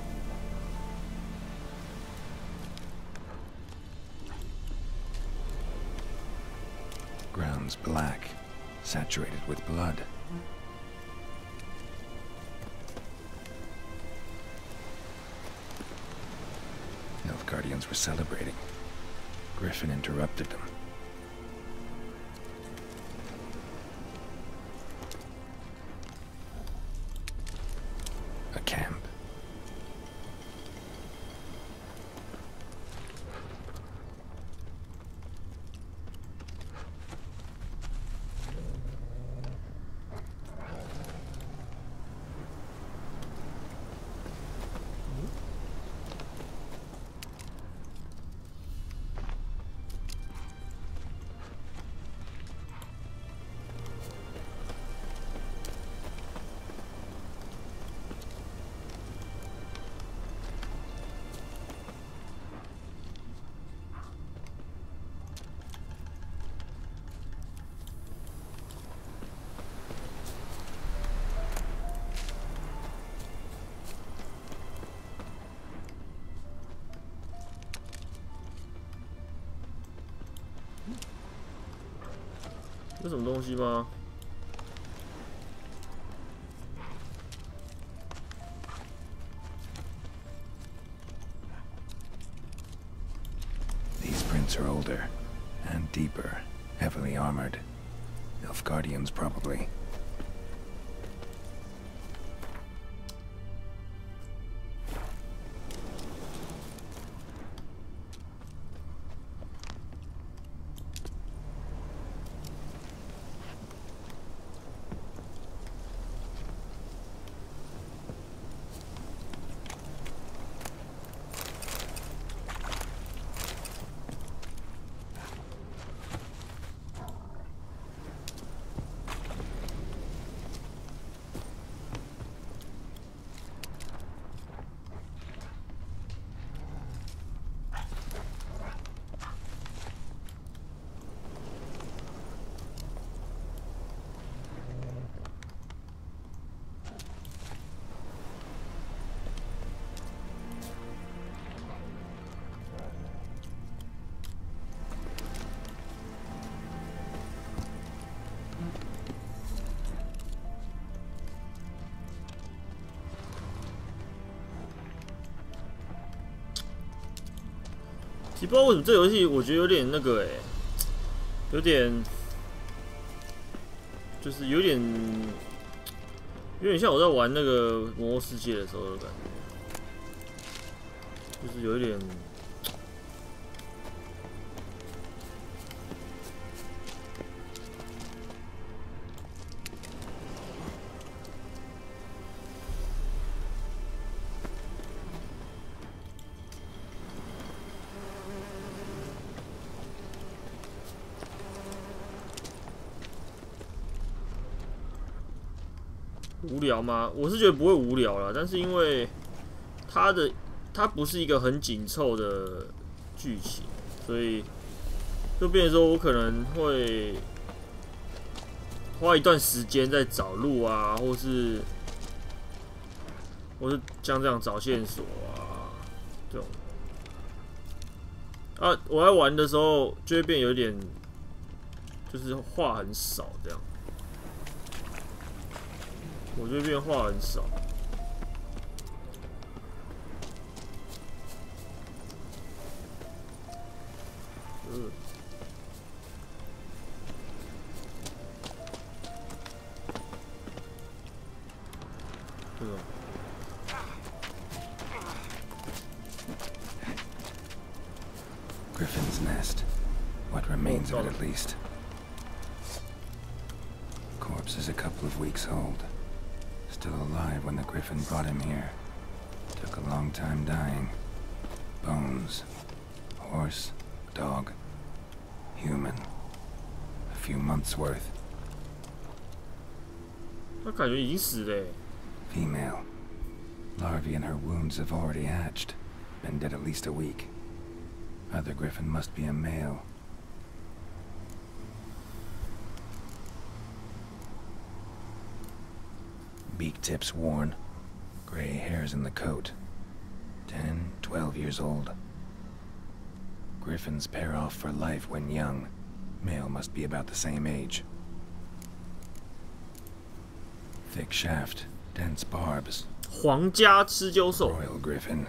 Ground's black, saturated with blood. Nilfgaardians were celebrating. Griffin interrupted them. 这什么东西吗？ These prints are older and deeper, heavily armored. Elf Guardians, probably.其实不知道为什么这游戏我觉得有点那个有点就是有点像我在玩那个《魔兽世界》的时候的感觉，就是有一点。 无聊吗？我是觉得不会无聊啦，但是因为它不是一个很紧凑的剧情，所以就变成说我可能会花一段时间在找路啊，或是像这样找线索啊，这种啊，我在玩的时候就会变有点就是话很少这样。 我这边话很少，这种。 Griffin's nest. What remains of it, at least. Corpse is a couple of weeks old. Still alive when the Griffin brought him here. Took a long time dying. Bones. Horse. Dog. Human. A few months worth. 他感觉已经死了。Female. Larvae in her wounds have already hatched. Been dead at least a week. Other Griffin must be a male. Beak tips worn. Gray hairs in the coat. 10, 12 years old. Griffins pair off for life when young. Male must be about the same age. Thick shaft, dense barbs. 皇家吃鸠兽 Royal Griffin.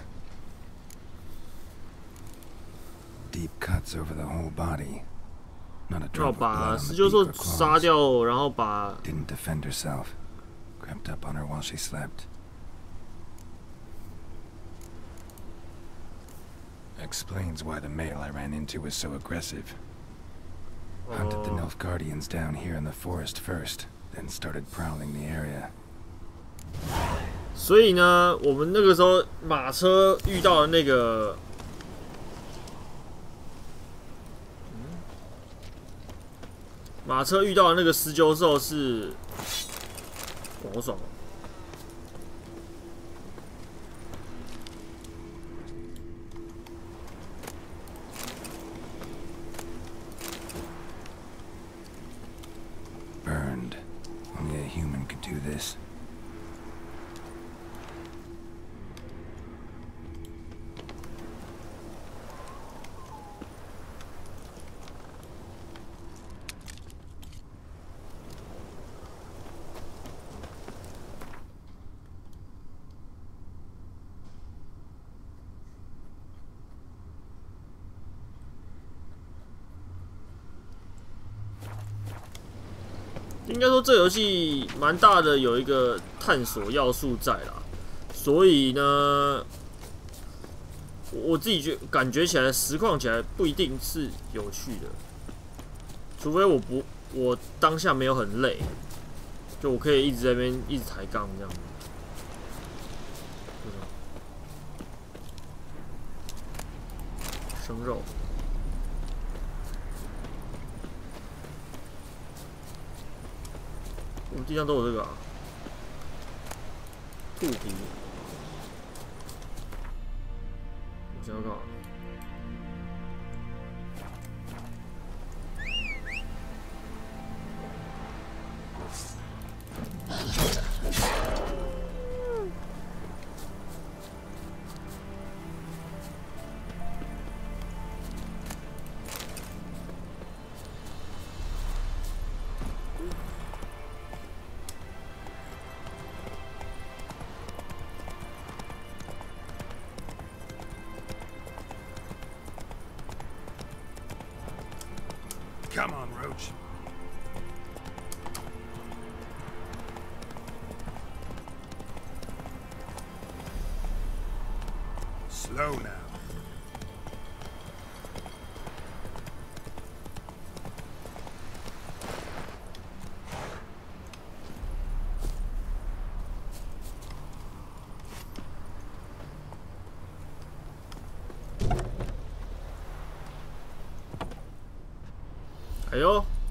Deep cuts over the whole body. Not a drop of blood on the beak or claws. 杀掉，然后把 Didn't defend herself. Crept up on her while she slept. Explains why the male I ran into was so aggressive. Hunted the Nilfgaardians down here in the forest first, then started prowling the area. 所以呢，我们那个时候马车遇到的那个，马车遇到的那个狮鸠兽是。 好爽哦！ Burned. Only a human could do this. 应该说这游戏蛮大的，有一个探索要素在啦，所以呢，我自己感觉起来，实况起来不一定是有趣的，除非我当下没有很累，就我可以一直在那边一直抬杠这样子。生肉。我们地上都有这个啊，兔皮。我想要干嘛？Come on, Roach. Slow now.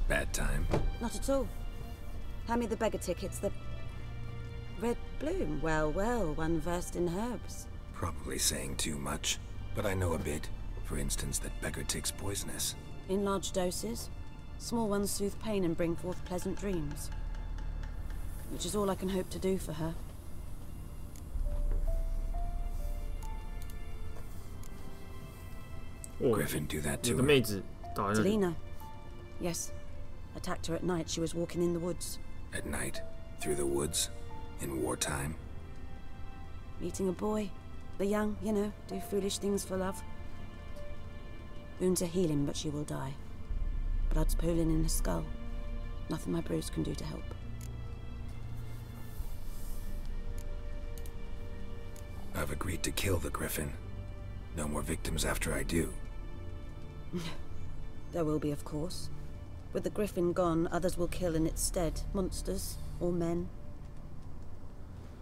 Bad time. Not at all. Hand me the beggar tickets. The red bloom. Well, well, one versed in herbs. Probably saying too much, but I know a bit. For instance, that beggar tick's poisonous. In large doses. Small ones soothe pain and bring forth pleasant dreams. Which is all I can hope to do for her. Griffin do that to her. Delina. Yes. Attacked her at night. She was walking in the woods. At night? Through the woods? In wartime? Meeting a boy. The young, you know, do foolish things for love. Wounds are healing, but she will die. Blood's pooling in her skull. Nothing my bruise can do to help. I've agreed to kill the Griffin. No more victims after I do. There will be, of course. With the Griffin gone, others will kill in its stead. Monsters, or men.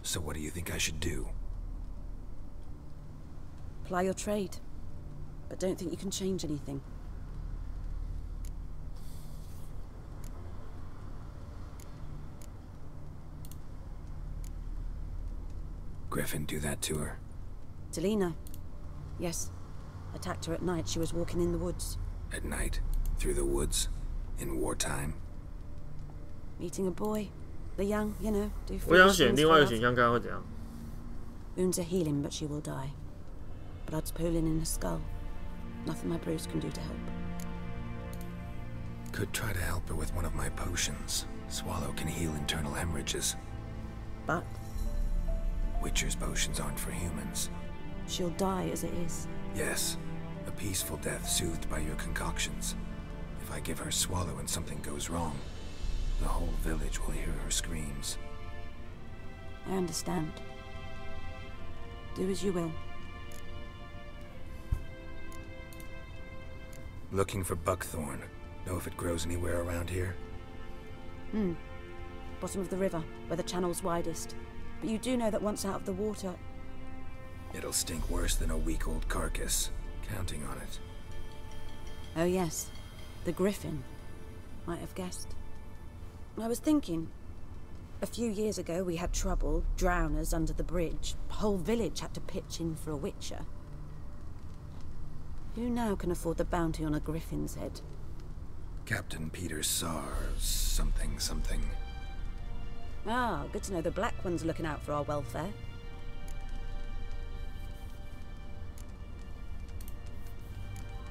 So what do you think I should do? Ply your trade. But don't think you can change anything. Griffin do that to her? Delina. Yes. Attacked her at night. She was walking in the woods. At night? Through the woods? In wartime? Meeting a boy. The young, you know, do foolish things for love. 我想选另外一个选项，看会怎样。 Wounds are healing, but she will die. Blood's pooling in her skull. Nothing my bruise can do to help. Could try to help her with one of my potions. Swallow can heal internal hemorrhages. But? Witcher's potions aren't for humans. She'll die as it is. Yes. A peaceful death soothed by your concoctions. If I give her Swallow and something goes wrong, the whole village will hear her screams. I understand. Do as you will. Looking for buckthorn. Know if it grows anywhere around here? Bottom of the river, where the channel's widest. But you do know that once out of the water... It'll stink worse than a week-old carcass. Counting on it. Oh yes. The Griffin. Might have guessed. I was thinking... A few years ago we had trouble, drowners under the bridge. The whole village had to pitch in for a witcher. Who now can afford the bounty on a Griffin's head? Captain Peter Sar... something. Ah, good to know the Black One's looking out for our welfare.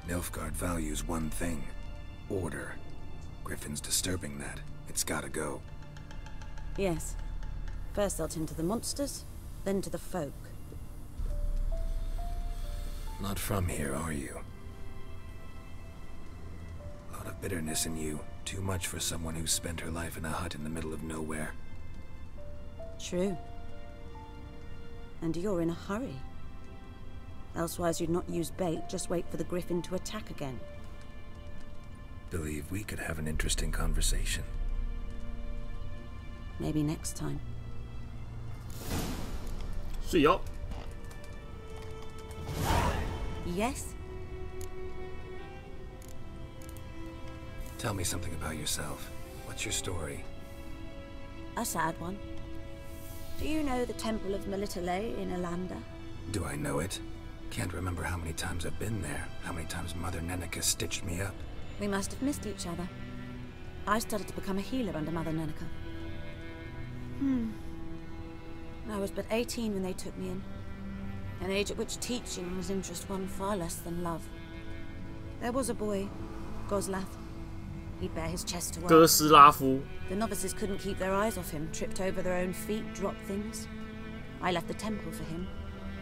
Nilfgaard values one thing. Order. Griffin's disturbing that. It's gotta go. Yes. First they'll tend to the monsters, then to the folk. Not from here, are you? lot of bitterness in you. Too much for someone who spent her life in a hut in the middle of nowhere. True. And you're in a hurry. Elsewise you'd not use bait, just wait for the griffin to attack again. Believe we could have an interesting conversation. Maybe next time. See ya. Yes? Tell me something about yourself. What's your story? A sad one. Do you know the Temple of Melitele in Alanda? Do I know it? Can't remember how many times I've been there, how many times Mother Neneka stitched me up. We must have missed each other. I started to become a healer under Mother Neneka. I was but 18 when they took me in. An age at which teaching was interest one far less than love. There was a boy, Goslav. He'd bare his chest to work. The novices couldn't keep their eyes off him, tripped over their own feet, dropped things. I left the temple for him.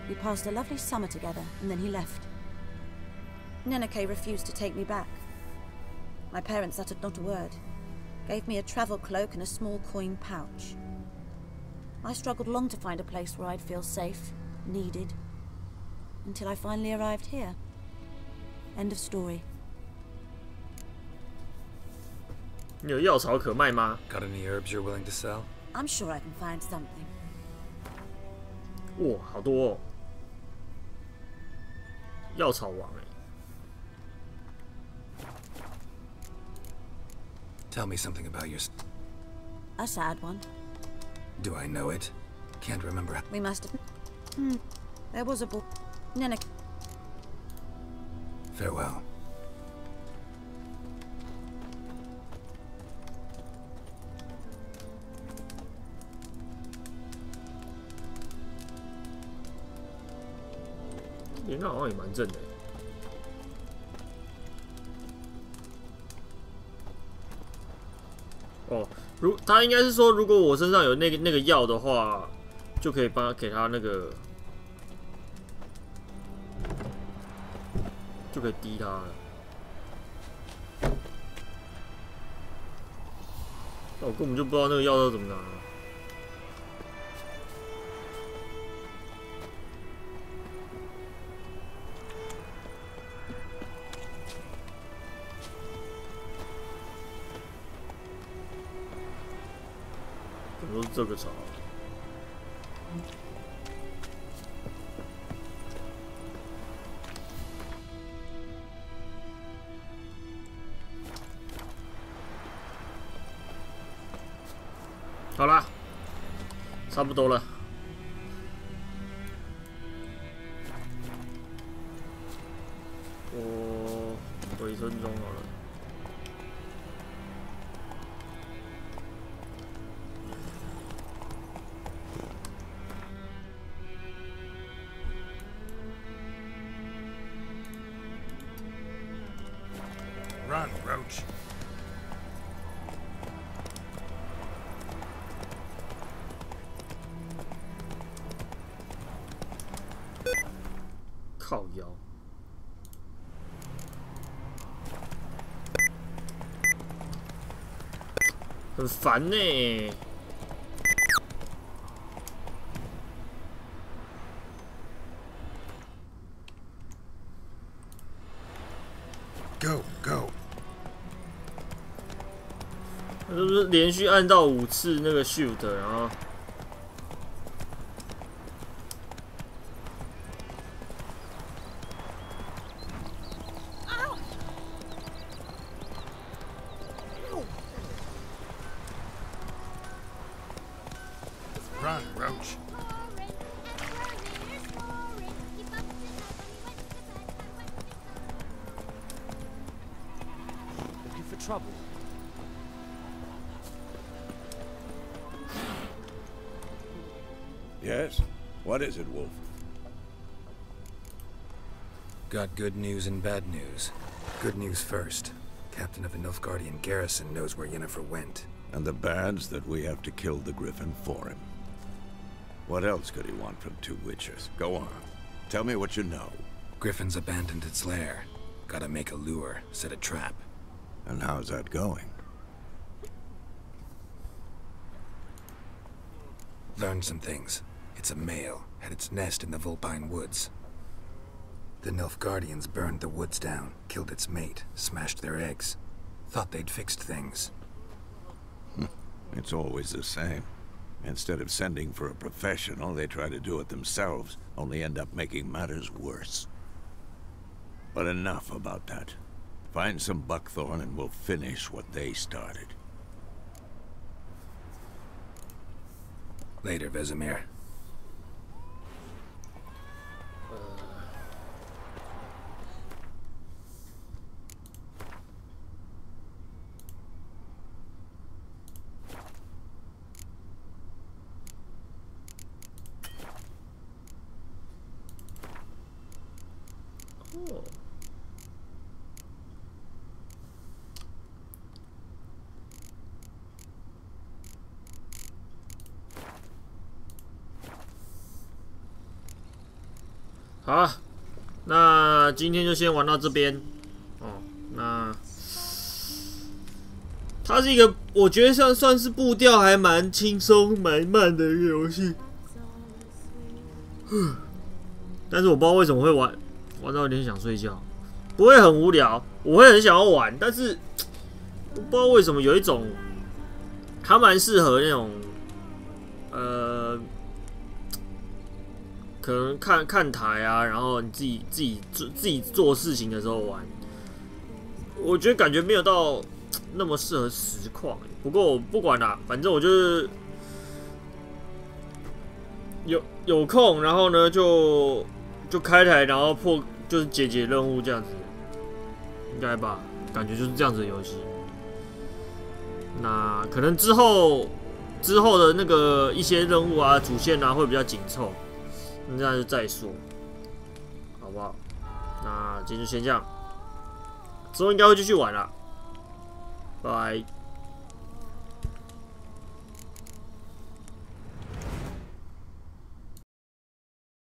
We passed a lovely summer together, and then he left. Neneke refused to take me back. My parents uttered not a word. Gave me a travel cloak and a small coin pouch. I struggled long to find a place where I'd feel safe, needed, until I finally arrived here. End of story. 你有药草可卖吗？ Got any herbs you're willing to sell? I'm sure I can find something. 哇，好多哦！药草王哎。 Tell me something about your... A sad one. Do I know it? Can't remember. We must have... There was a book. Neneke. Farewell.脸上好像也蛮正的。 哦，他应该是说，如果我身上有那个药的话，就可以帮他给他那个，就可以滴他了。我根本就不知道那个药要怎么拿。怎么都是这个槽？好啦，差不多了。我回村中好了。 Run, Roach.靠腰，很烦呢。Go, go. 他是不是连续按到5次那个 Shift， 然后？ Run, Roach. Looking for trouble? Yes? What is it, Wolf? Got good news and bad news. Good news first. Captain of the Nilfgaardian garrison knows where Yennefer went. And the bad's that we have to kill the Griffin for him. What else could he want from 2 witches? Go on. Tell me what you know. Griffin's abandoned its lair. Gotta make a lure, set a trap. And how's that going? Learned some things. It's a male, had its nest in the Vulpine Woods. The Nilfgaardians burned the woods down, killed its mate, smashed their eggs. Thought they'd fixed things. It's always the same. Instead of sending for a professional, they try to do it themselves, only end up making matters worse. But enough about that. Find some buckthorn and we'll finish what they started. Later, Vesemir.好，那今天就先玩到这边哦。那它是一个我觉得算是步调还蛮轻松、蛮慢的一个游戏，但是我不知道为什么会玩到有点想睡觉，不会很无聊，我会很想要玩，但是我不知道为什么有一种它蛮适合那种可能看台啊，然后你自己做事情的时候玩，我觉得感觉没有到那么适合实况。不过我不管啦，反正我就是有空，然后呢就开台，然后就是解任务这样子，应该吧？感觉就是这样子的游戏。那可能之后的那个一些任务啊、主线啊会比较紧凑。那就再说，好不好？那今天就先这样，之后应该会继续玩啦，拜拜。